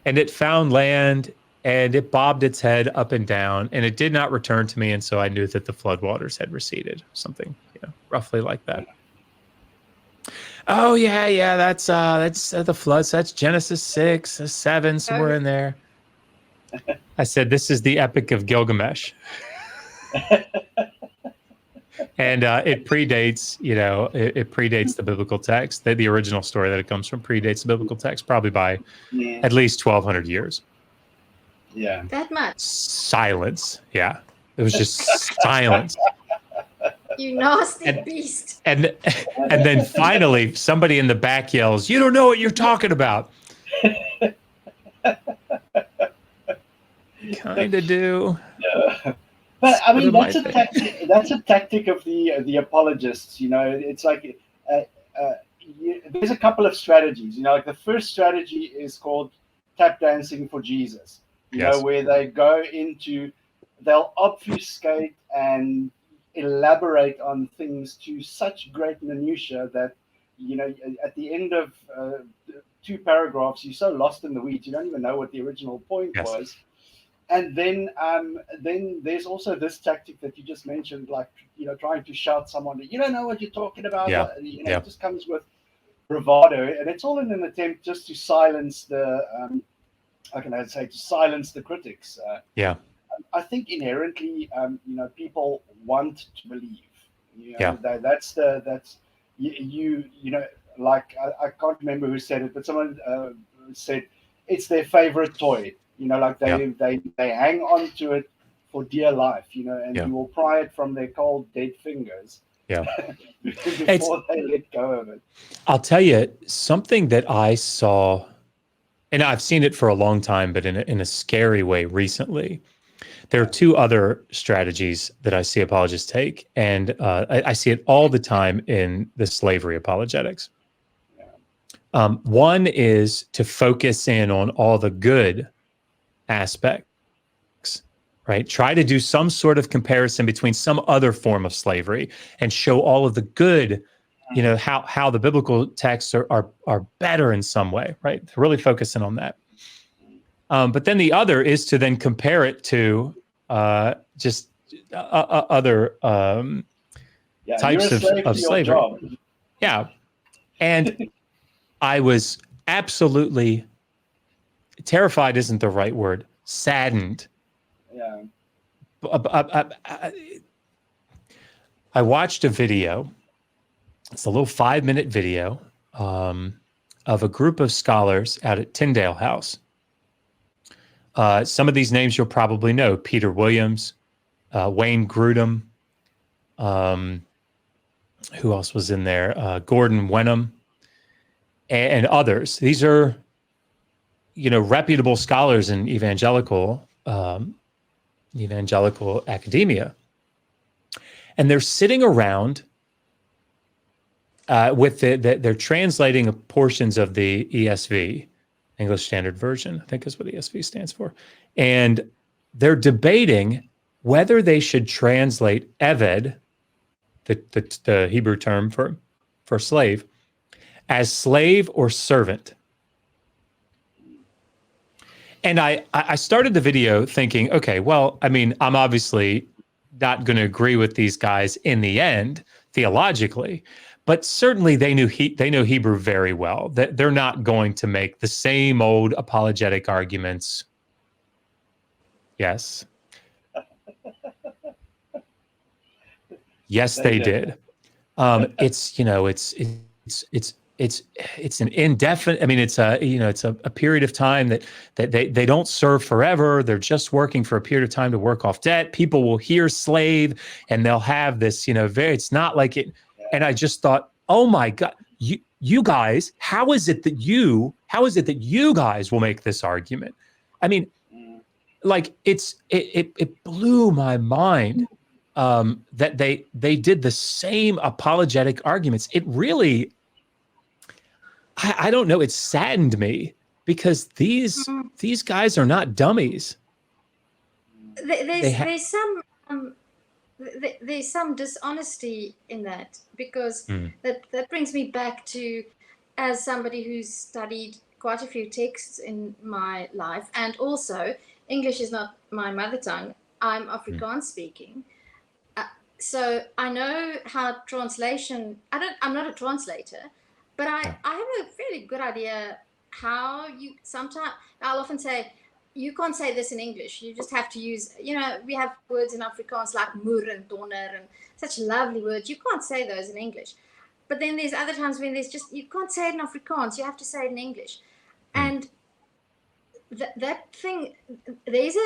and it found land, and it bobbed its head up and down, and it did not return to me, and so I knew that the floodwaters had receded, something roughly like that. Oh, yeah, that's the floods. That's Genesis 6, 7, somewhere in there. I said, this is the Epic of Gilgamesh. And it predates, it predates the biblical text. The original story that it comes from predates the biblical text, probably by at least 1,200 years. Yeah. That much? Silence. Yeah. It was just silence. You nasty beast. And then finally, somebody in the back yells, you don't know what you're talking about. Kind of do. Yeah. But I mean, that's a tactic of the apologists. It's like there's a couple of strategies. Like the first strategy is called tap dancing for Jesus. Where they go they'll obfuscate and elaborate on things to such great minutiae that at the end of 2 paragraphs you're so lost in the weeds you don't even know what the original point was. And then there's also this tactic that you just mentioned, like trying to shout someone, you don't know what you're talking about. Yeah. It just comes with bravado, and it's all in an attempt just to silence the, how can I say, to silence the critics. Yeah. I think inherently, people want to believe. Yeah. That's like I can't remember who said it, but someone said it's their favorite toy. Like they hang on to it for dear life. And you will pry it from their cold, dead fingers. Yeah. Before they let go of it. I'll tell you something that I saw, and I've seen it for a long time, but in a scary way recently. There are two other strategies that I see apologists take, and I see it all the time in the slavery apologetics. One is to focus in on all the good aspects, right? Try to do some sort of comparison between some other form of slavery and show all of the good, how the biblical texts are better in some way, right? Really focusing on that. But then the other is to then compare it to just other types of slavery. Yeah. And I was absolutely terrified, isn't the right word, saddened. Yeah. I watched a video. It's a little 5-minute video of a group of scholars out at Tyndale House. Some of these names you'll probably know: Peter Williams, Wayne Grudem. Who else was in there? Gordon Wenham, and others. These are, reputable scholars in evangelical academia, and they're sitting around with they're translating portions of the ESV. English Standard Version, I think is what ESV stands for. And they're debating whether they should translate Eved, the Hebrew term for slave, as slave or servant. And I started the video thinking, okay, well, I mean, I'm obviously not going to agree with these guys in the end, theologically, but certainly they know Hebrew very well. That they're not going to make the same old apologetic arguments. Yes. Yes, they did. It's an indefinite. I mean, it's a period of time that they don't serve forever. They're just working for a period of time to work off debt. People will hear slave, and they'll have this. It's not like it. And I just thought, oh my God, you guys, how is it that you guys will make this argument? I mean, like it blew my mind that they did the same apologetic arguments. It really, I don't know, it saddened me because these guys are not dummies. There's some dishonesty in that, because that brings me back to, as somebody who's studied quite a few texts in my life, and also English is not my mother tongue. I'm Afrikaans speaking. So I know how translation, I'm not a translator, but I have a fairly good idea how sometimes I'll often say, you can't say this in English. You just have to use, we have words in Afrikaans like moer and donder and such lovely words. You can't say those in English. But then there's other times when you can't say it in Afrikaans. You have to say it in English. And that thing, there's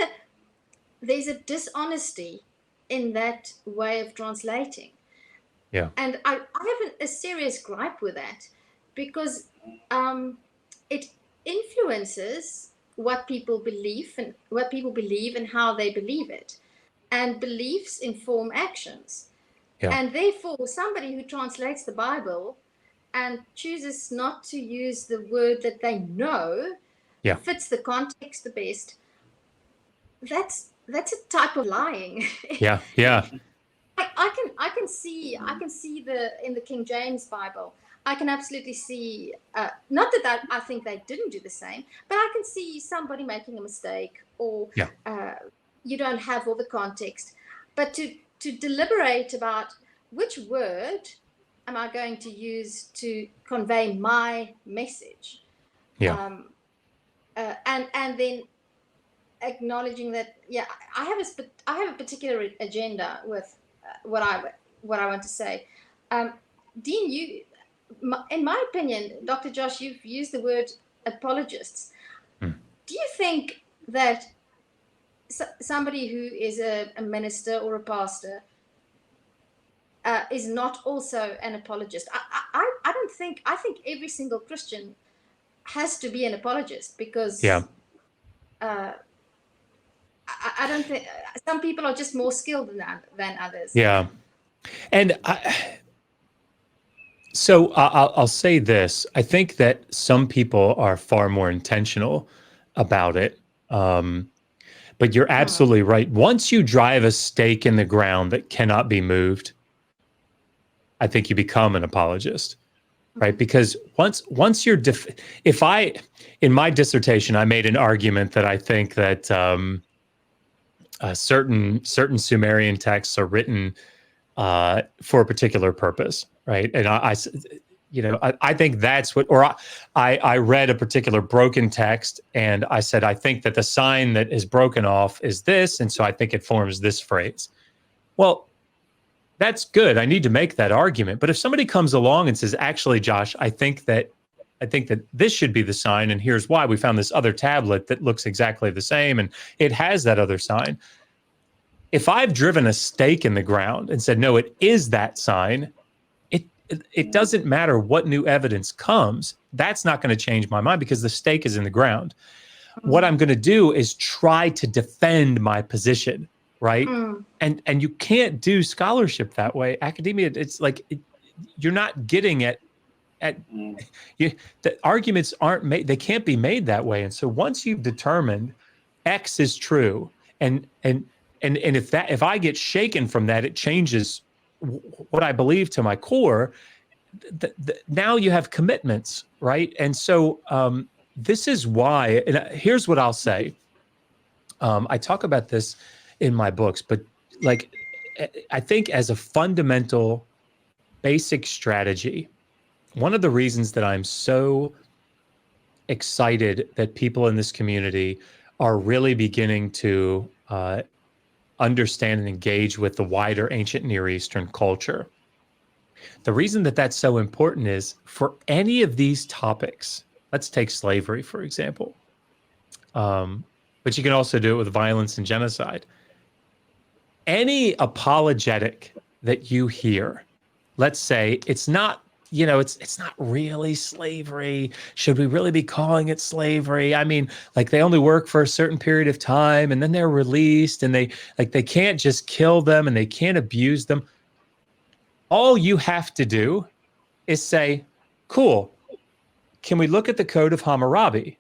a dishonesty in that way of translating. Yeah. And I have a serious gripe with that, because it influences what people believe and how they believe it, and beliefs inform actions. And therefore, somebody who translates the Bible and chooses not to use the word that they know fits the context the best, that's a type of lying. I can see in the King James Bible, I can absolutely see, not that I think they didn't do the same, but I can see somebody making a mistake, or you don't have all the context. But to deliberate about which word am I going to use to convey my message? Yeah. And then acknowledging that, yeah, I have a particular agenda with what I want to say. Dean, in my opinion, Dr. Josh, you've used the word apologists. Do you think that somebody who is a minister or a pastor is not also an apologist? I don't think. I think every single Christian has to be an apologist, because I don't think some people are just more skilled than others. Yeah. And so I'll say this. I think that some people are far more intentional about it. But you're absolutely right. Once you drive a stake in the ground that cannot be moved, I think you become an apologist, right? Because once you're, in my dissertation, I made an argument that I think that certain Sumerian texts are written for a particular purpose, right? And I think that's what, or I read a particular broken text and I said, I think that the sign that is broken off is this. And so I think it forms this phrase. Well, that's good. I need to make that argument. But if somebody comes along and says, actually, Josh, I think that this should be the sign, and here's why. We found this other tablet that looks exactly the same, and it has that other sign. If I've driven a stake in the ground and said, no, it is that sign, it doesn't matter what new evidence comes. That's not going to change my mind because the stake is in the ground. What I'm going to do is try to defend my position, right? And you can't do scholarship that way. Academia, it's like you're not getting at the arguments aren't made. They can't be made that way. And so once you've determined X is true, and if I get shaken from that, it changes what I believe to my core. Now you have commitments, right? And so this is why. And here's what I'll say. I talk about this in my books, but like I think as a fundamental, basic strategy, one of the reasons that I'm so excited that people in this community are really beginning to understand and engage with the wider ancient Near Eastern culture. The reason that that's so important is for any of these topics, let's take slavery, for example, but you can also do it with violence and genocide. Any apologetic that you hear, let's say it's not, it's not really slavery. Should we really be calling it slavery? I mean, like they only work for a certain period of time and then they're released and they can't just kill them and they can't abuse them. All you have to do is say, cool, can we look at the Code of Hammurabi?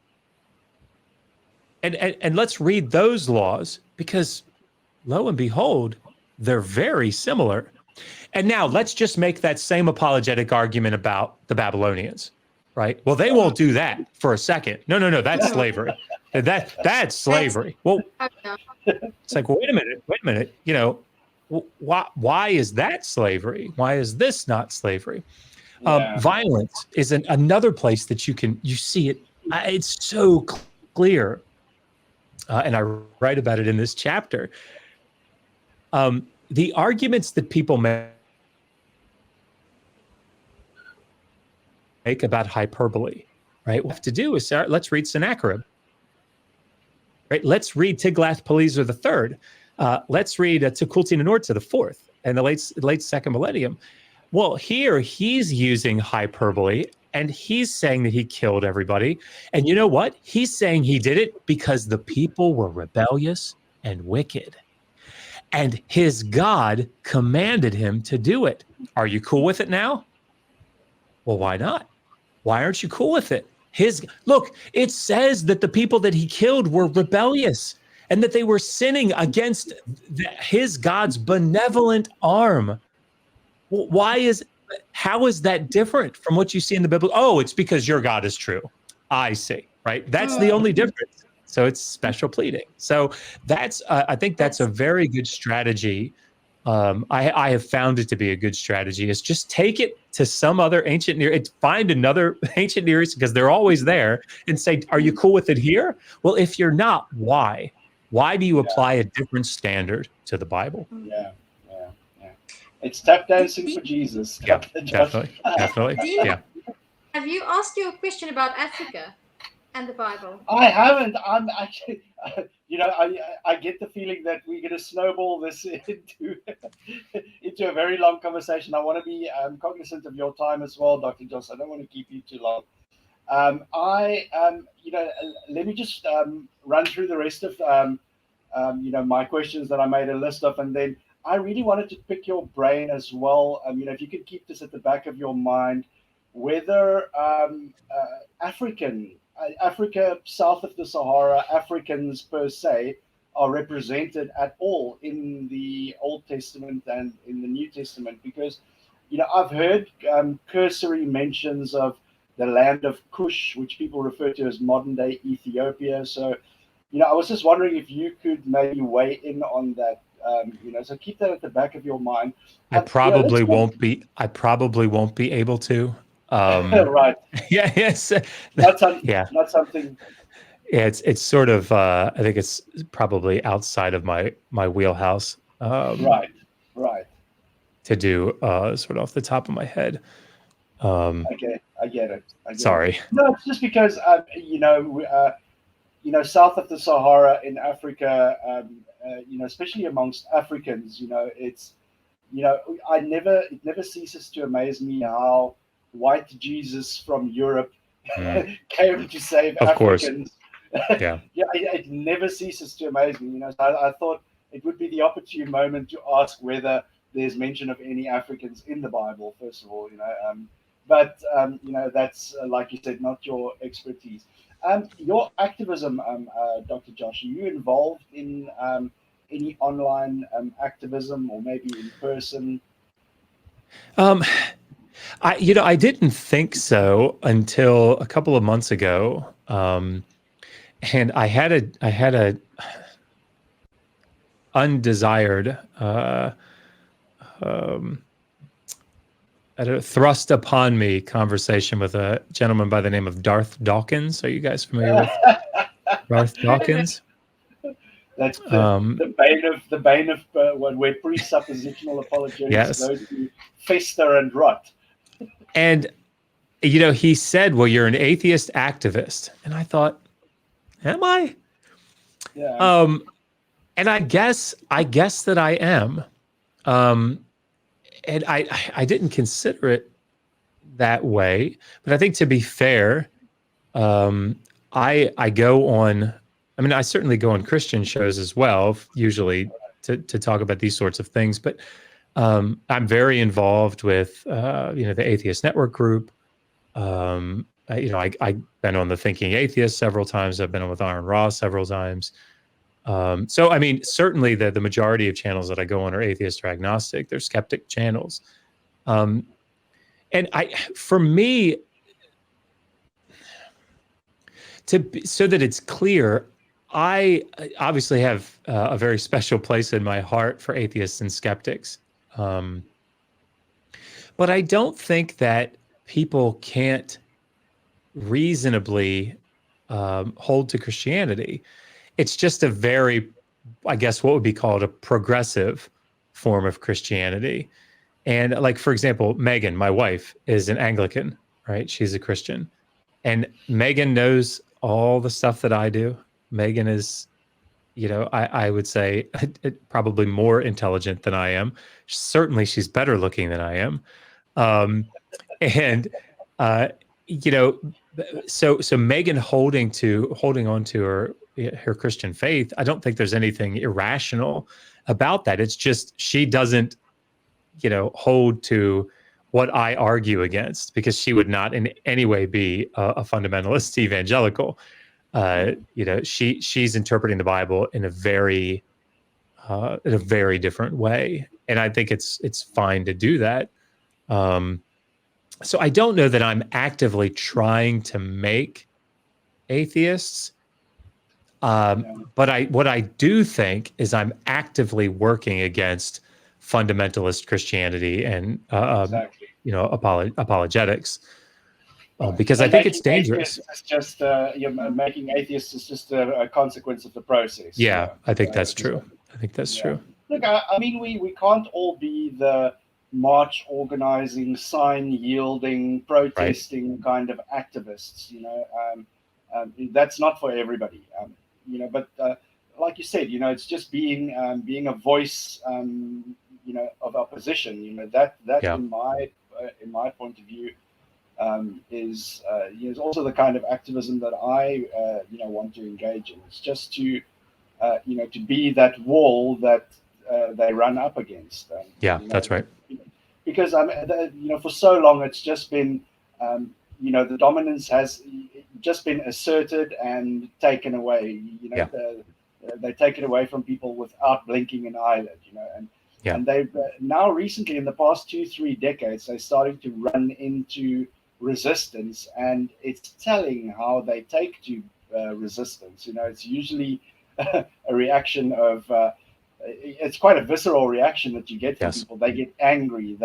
And let's read those laws because lo and behold, they're very similar. And now let's just make that same apologetic argument about the Babylonians, right? Well, they won't do that for a second. No, that's slavery. That's slavery. Well, it's like, well, wait a minute. Why is that slavery? Why is this not slavery? Violence is another place that you see it. It's so clear. And I write about it in this chapter. The arguments that people make about hyperbole, right? What we have to do is let's read Sennacherib, right? Let's read Tiglath-Pileser III. Let's read Tukulti-Ninurta IV in the late second millennium. Well, here he's using hyperbole and he's saying that he killed everybody. And you know what? He's saying he did it because the people were rebellious and wicked. And his God commanded him to do it. Are you cool with it now? Well, why not? Why aren't you cool with it? Look, it says that the people that he killed were rebellious and that they were sinning against his God's benevolent arm. Well, how is that different from what you see in the Bible? Oh, it's because your God is true. I see, right? That's the only difference. So it's special pleading. So I think that's a very good strategy I have found it to be a good strategy is just take it to some other ancient Near East, find another ancient Near East because they're always there and say, are you cool with it here? Well, if you're not, why? Why do you apply a different standard to the Bible? Yeah. It's tap dancing for Jesus. Yeah, definitely. Dean, Yeah. have you asked your question about Africa and the Bible? I haven't. I'm actually, I get the feeling that we're going to snowball this into a very long conversation. I want to be cognizant of your time as well, Dr. Joss. I don't want to keep you too long. Let me just run through the rest of, my questions that I made a list of, and then I really wanted to pick your brain as well. If you could keep this at the back of your mind, whether Africa, south of the Sahara, Africans per se, are represented at all in the Old Testament and in the New Testament, because, I've heard cursory mentions of the land of Cush, which people refer to as modern day Ethiopia. So, I was just wondering if you could maybe weigh in on that. So keep that at the back of your mind. I probably won't be able to. Right. Yeah. Yes. Not something. Yeah, it's sort of. I think it's probably outside of my wheelhouse. Right. To do sort of off the top of my head. Okay, I get it. Sorry. No, it's just because south of the Sahara in Africa, especially amongst Africans, it's, it never ceases to amaze me how white Jesus from Europe came to save Africans. Yeah. It never ceases to amaze me. So I thought it would be the opportune moment to ask whether there's mention of any Africans in the Bible, first of all, but that's like you said, not your expertise. Your activism, Dr. Josh, are you involved in any online activism, or maybe in person? I didn't think so until a couple of months ago, and I had a undesired thrust upon me conversation with a gentleman by the name of Darth Dawkins. Are you guys familiar with Darth Dawkins? That's the bane of where presuppositional apologetics go to fester and rot. And he said, "Well, you're an atheist activist," and I thought, "Am I?" Yeah. And I guess that I am. And I didn't consider it that way, but I think, to be fair, I go on. I mean, I certainly go on Christian shows as well, usually to talk about these sorts of things. But I'm very involved with the Atheist Network group. I've been on the Thinking Atheist several times. I've been on with Aaron Ross several times. So, I mean, certainly the majority of channels that I go on are atheist or agnostic. They're skeptic channels. And for me, so that it's clear, I obviously have a very special place in my heart for atheists and skeptics. But I don't think that people can't reasonably hold to Christianity. It's just a very, I guess, what would be called a progressive form of Christianity. And like, for example, Megan, my wife, is an Anglican, right? She's a Christian. And Megan knows all the stuff that I do. Megan is, I would say probably more intelligent than I am. Certainly she's better looking than I am. So Megan holding on to her Christian faith, I don't think there's anything irrational about that. It's just she doesn't, hold to what I argue against, because she would not in any way be a fundamentalist evangelical. She's interpreting the Bible in a very different way, and I think it's fine to do that. So I don't know that I'm actively trying to make atheists. But what I do think is I'm actively working against fundamentalist Christianity and Exactly. apologetics, Right. because I And think it's making dangerous. atheists is just making atheists is just a consequence of the process. Yeah, I think that's So, true. I think that's yeah. true. Look, I mean, we can't all be the march organizing, sign yielding, protesting kind of activists. That's not for everybody. But like you said, it's just being a voice, of opposition. That Yeah. in my point of view, is also the kind of activism that I want to engage in. It's just to to be that wall that they run up against. Yeah, that's right. Because for so long it's just been the dominance has just been asserted and taken away. They take it away from people without blinking an eyelid. And they've now recently, in the past 2-3 decades, they're starting to run into resistance, and it's telling how they take to resistance. It's usually a reaction of it's quite a visceral reaction that you get from people. They get angry.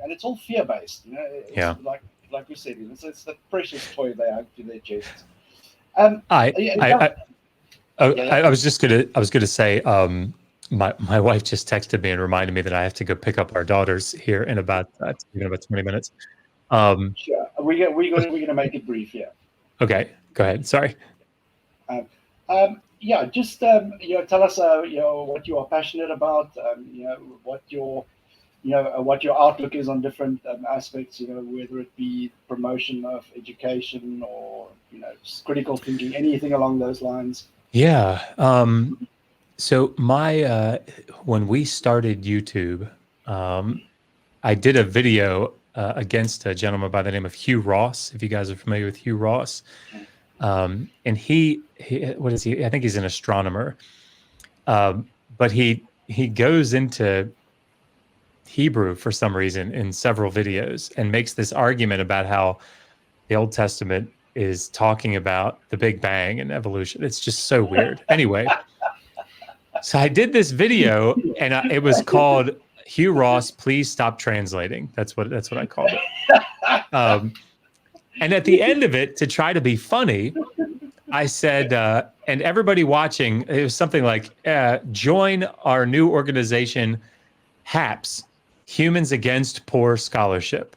And it's all fear based. It's like we said, it's the precious toy they hug to their chests. I was gonna say, my wife just texted me and reminded me that I have to go pick up our daughters here in about 20 minutes. Sure, we're gonna make it brief. Yeah. Okay, go ahead. Sorry. Just tell us what you are passionate about. What your outlook is on different aspects. Whether it be promotion of education or critical thinking, anything along those lines. Yeah. So when we started YouTube, I did a video against a gentleman by the name of Hugh Ross. If you guys are familiar with Hugh Ross, and he what is he? I think he's an astronomer, but he goes into Hebrew for some reason in several videos and makes this argument about how the Old Testament is talking about the Big Bang and evolution. It's just so weird. Anyway, so I did this video, and it was called Hugh Ross, Please Stop Translating. That's what I called it. And at the end of it, to try to be funny, I said, and everybody watching, it was something like, join our new organization, HAPS, Humans Against Poor Scholarship.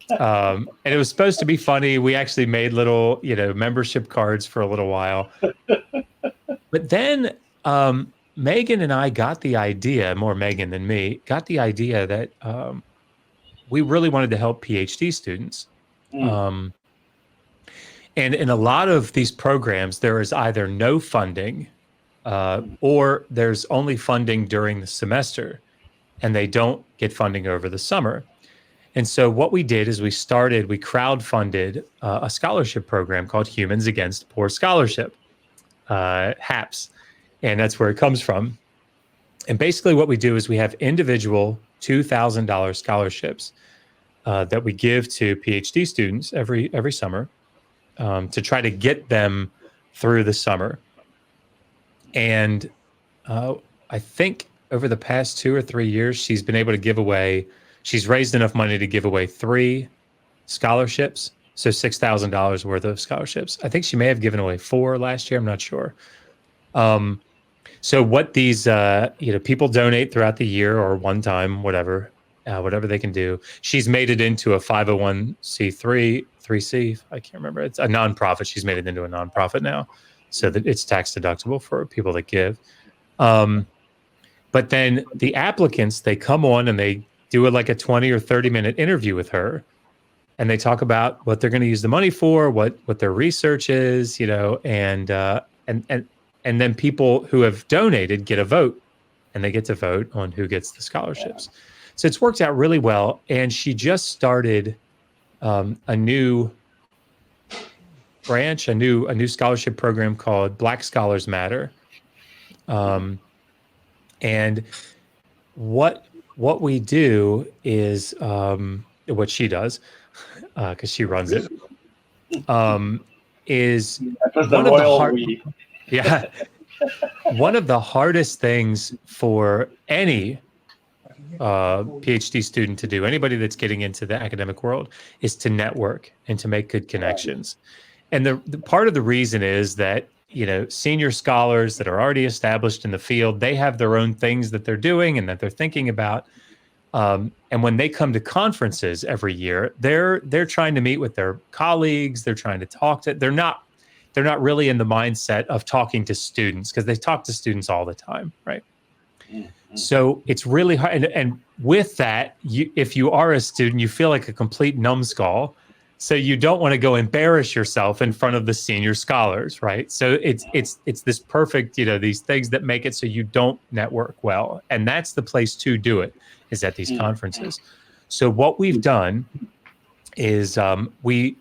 And it was supposed to be funny. We actually made little, membership cards for a little while. But then Megan and I got the idea, more Megan than me, got the idea that we really wanted to help PhD students. And in a lot of these programs, there is either no funding or there's only funding during the semester, and they don't get funding over the summer. And so what we did is we crowdfunded a scholarship program called Humans Against Poor Scholarship, HAPS. And that's where it comes from. And basically what we do is we have individual $2,000 scholarships that we give to PhD students every summer to try to get them through the summer. And I think over the past 2 or 3 years, she's been able to she's raised enough money to give away 3 scholarships. So $6,000 worth of scholarships. I think she may have given away 4 last year. I'm not sure. So what these, people donate throughout the year or one time, whatever they can do. She's made it into a 501c3, 3C. I can't remember. It's a nonprofit. She's made it into a nonprofit now, so that it's tax deductible for people that give. But then the applicants, they come on and they do like a 20 or 30 minute interview with her, and they talk about what they're going to use the money for, what their research is, and then people who have donated get a vote, and they get to vote on who gets the scholarships. Yeah. So it's worked out really well. And she just started a new branch, a new scholarship program called Black Scholars Matter. And what we do is what she does, because she runs it, is one of the hard. Yeah. one of the hardest things for any PhD student to do, anybody that's getting into the academic world, is to network and to make good connections. And the part of the reason is that, you know, senior scholars that are already established in the field, they have their own things that they're doing and that they're thinking about. And when they come to conferences every year, they're trying to meet with their colleagues. They're trying to talk to. They're not really in the mindset of talking to students, because they talk to students all the time, right? So it's really hard. And with that, if you are a student, you feel like a complete numbskull. So you don't want to go embarrass yourself in front of the senior scholars, right? So it's this perfect, you know, these things that make it so you don't network well. And that's the place to do it, is at these conferences. So what we've done is we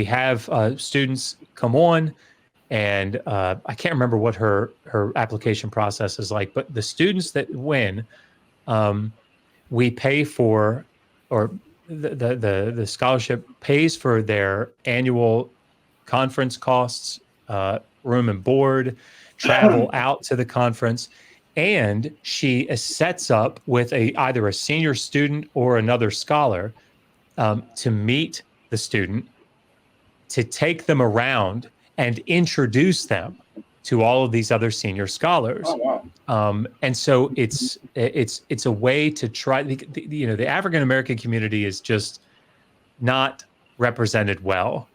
have students come on, and I can't remember what her application process is like, but the students that win, we pay for, or the scholarship pays for their annual conference costs, room and board, travel out to the conference, and she sets up with either a senior student or another scholar to meet the student, to take them around and introduce them to all of these other senior scholars. Oh, wow. And so it's a way to try, you know, the African American community is just not represented well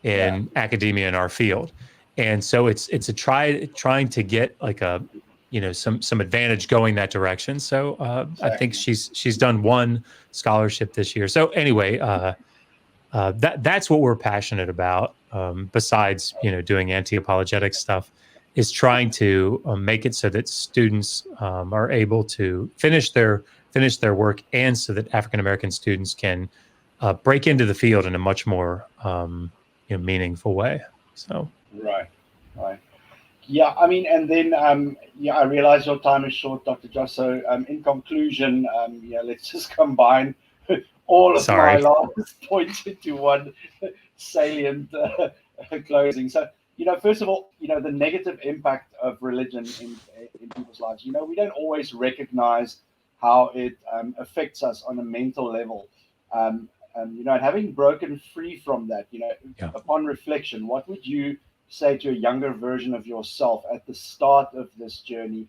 in academia in our field. And so it's a trying to get like a, you know, some advantage going that direction. So I think she's done one scholarship this year. So anyway, that's what we're passionate about. Besides, you know, doing anti-apologetic stuff, is trying to make it so that students are able to finish their work, and so that African American students can break into the field in a much more meaningful way. So Right. Yeah, I mean, and then I realize your time is short, Dr. Josh. So in conclusion, let's just combine all of my last points into one salient closing. So, you know, first of all, you know, the negative impact of religion in people's lives. You know, we don't always recognize how it affects us on a mental level. You know, and having broken free from that, you know, upon reflection, what would you say to a younger version of yourself at the start of this journey?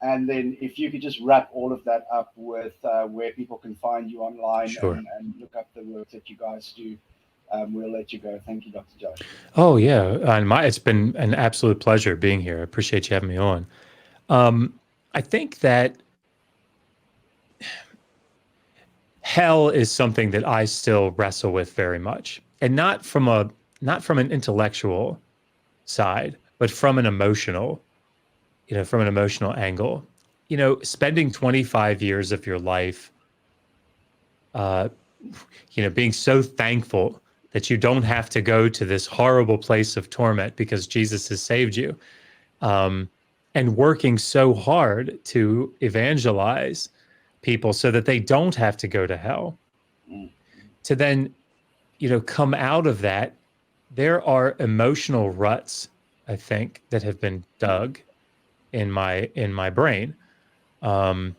And then if you could just wrap all of that up with where people can find you online and look up the work that you guys do, we'll let you go. Thank you, Dr. Josh. Oh, yeah. And it's been an absolute pleasure being here. I appreciate you having me on. I think that hell is something that I still wrestle with very much, and not from an intellectual side, but from an emotional, from an emotional angle. You know, spending 25 years of your life, being so thankful that you don't have to go to this horrible place of torment because Jesus has saved you, and working so hard to evangelize people so that they don't have to go to hell. To then, come out of that, there are emotional ruts, I think, that have been dug in my brain. And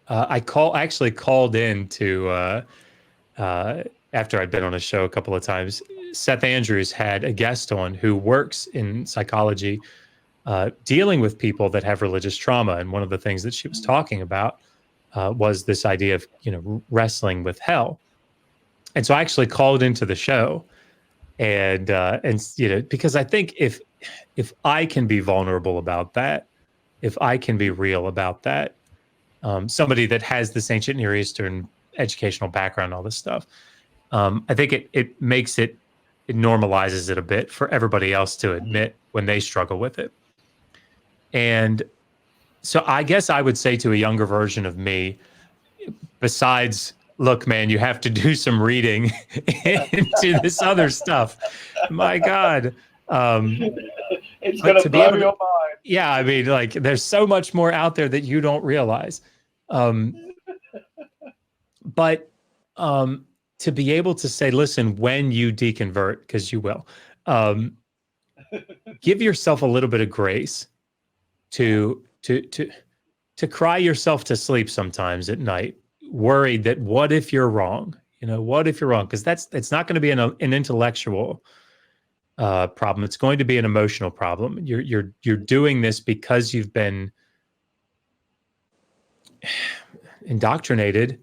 I actually called in to, after I'd been on a show a couple of times, Seth Andrews had a guest on who works in psychology, dealing with people that have religious trauma. And one of the things that she was talking about was this idea of, wrestling with hell. And so I actually called into the show, and because I think if I can be vulnerable about that, if I can be real about that, somebody that has this ancient Near Eastern educational background, all this stuff, I think it makes it normalizes it a bit for everybody else to admit when they struggle with it. And so I guess I would say to a younger version of me, besides, look, man, you have to do some reading into this other stuff. My God. It's going to blow your mind. Yeah, I mean, like, there's so much more out there that you don't realize. But to be able to say, listen, when you deconvert, because you will, give yourself a little bit of grace to cry yourself to sleep sometimes at night, worried that what if you're wrong? What if you're wrong? Because it's not going to be an intellectual problem. It's going to be an emotional problem. You're doing this because you've been indoctrinated,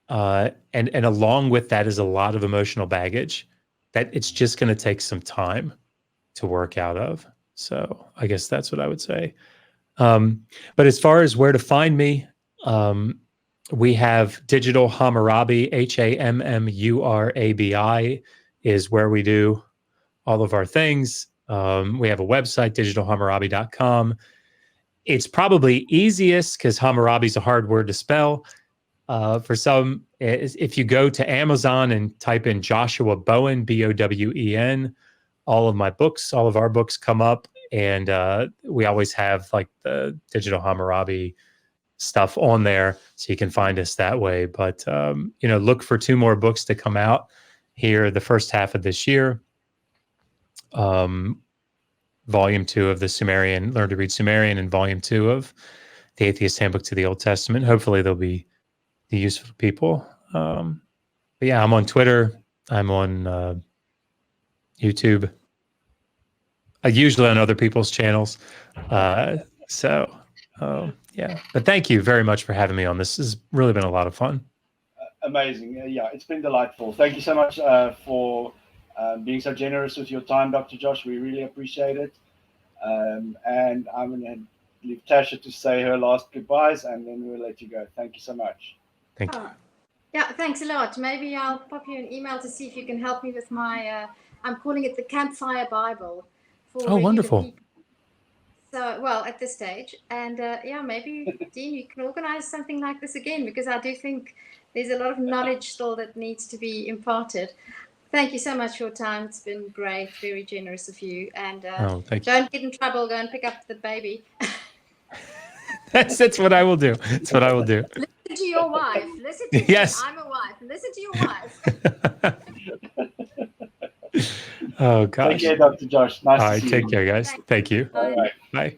and along with that is a lot of emotional baggage that it's just going to take some time to work out of. So I guess that's what I would say. But as far as where to find me, we have Digital Hammurabi, Hammurabi is where we do all of our things. We have a website, digitalhammurabi.com. It's probably easiest because Hammurabi is a hard word to spell. For some, if you go to Amazon and type in Joshua Bowen, Bowen, all of our books come up, and we always have like the Digital Hammurabi stuff on there, so you can find us that way. But look for 2 more books to come out here the first half of this year. Volume 2 of the Sumerian, Learn to Read Sumerian, and Volume 2 of the Atheist Handbook to the Old Testament. Hopefully they'll be useful to people. But yeah, I'm on Twitter. I'm on YouTube. Usually on other people's channels. Yeah. But thank you very much for having me on. This has really been a lot of fun. Amazing. Yeah, it's been delightful. Thank you so much for being so generous with your time, Dr. Josh. We really appreciate it. And I'm going to leave Tasha to say her last goodbyes, and then we'll let you go. Thank you so much. Thank you. Yeah, thanks a lot. Maybe I'll pop you an email to see if you can help me with my, I'm calling it the Campfire Bible. For wonderful. People. So, well, at this stage. And yeah, maybe, Dean, you can organize something like this again, because I do think there's a lot of knowledge still that needs to be imparted. Thank you so much for your time. It's been great. Very generous of you. And thank you. Don't get in trouble. Go and pick up the baby. That's what I will do. That's what I will do. Listen to your wife. Listen to yes. me. I'm a wife. Listen to your wife. Oh, gosh. Take care, Dr. Josh. Nice All to right, see you. take care, guys. Thank you. All right. Bye.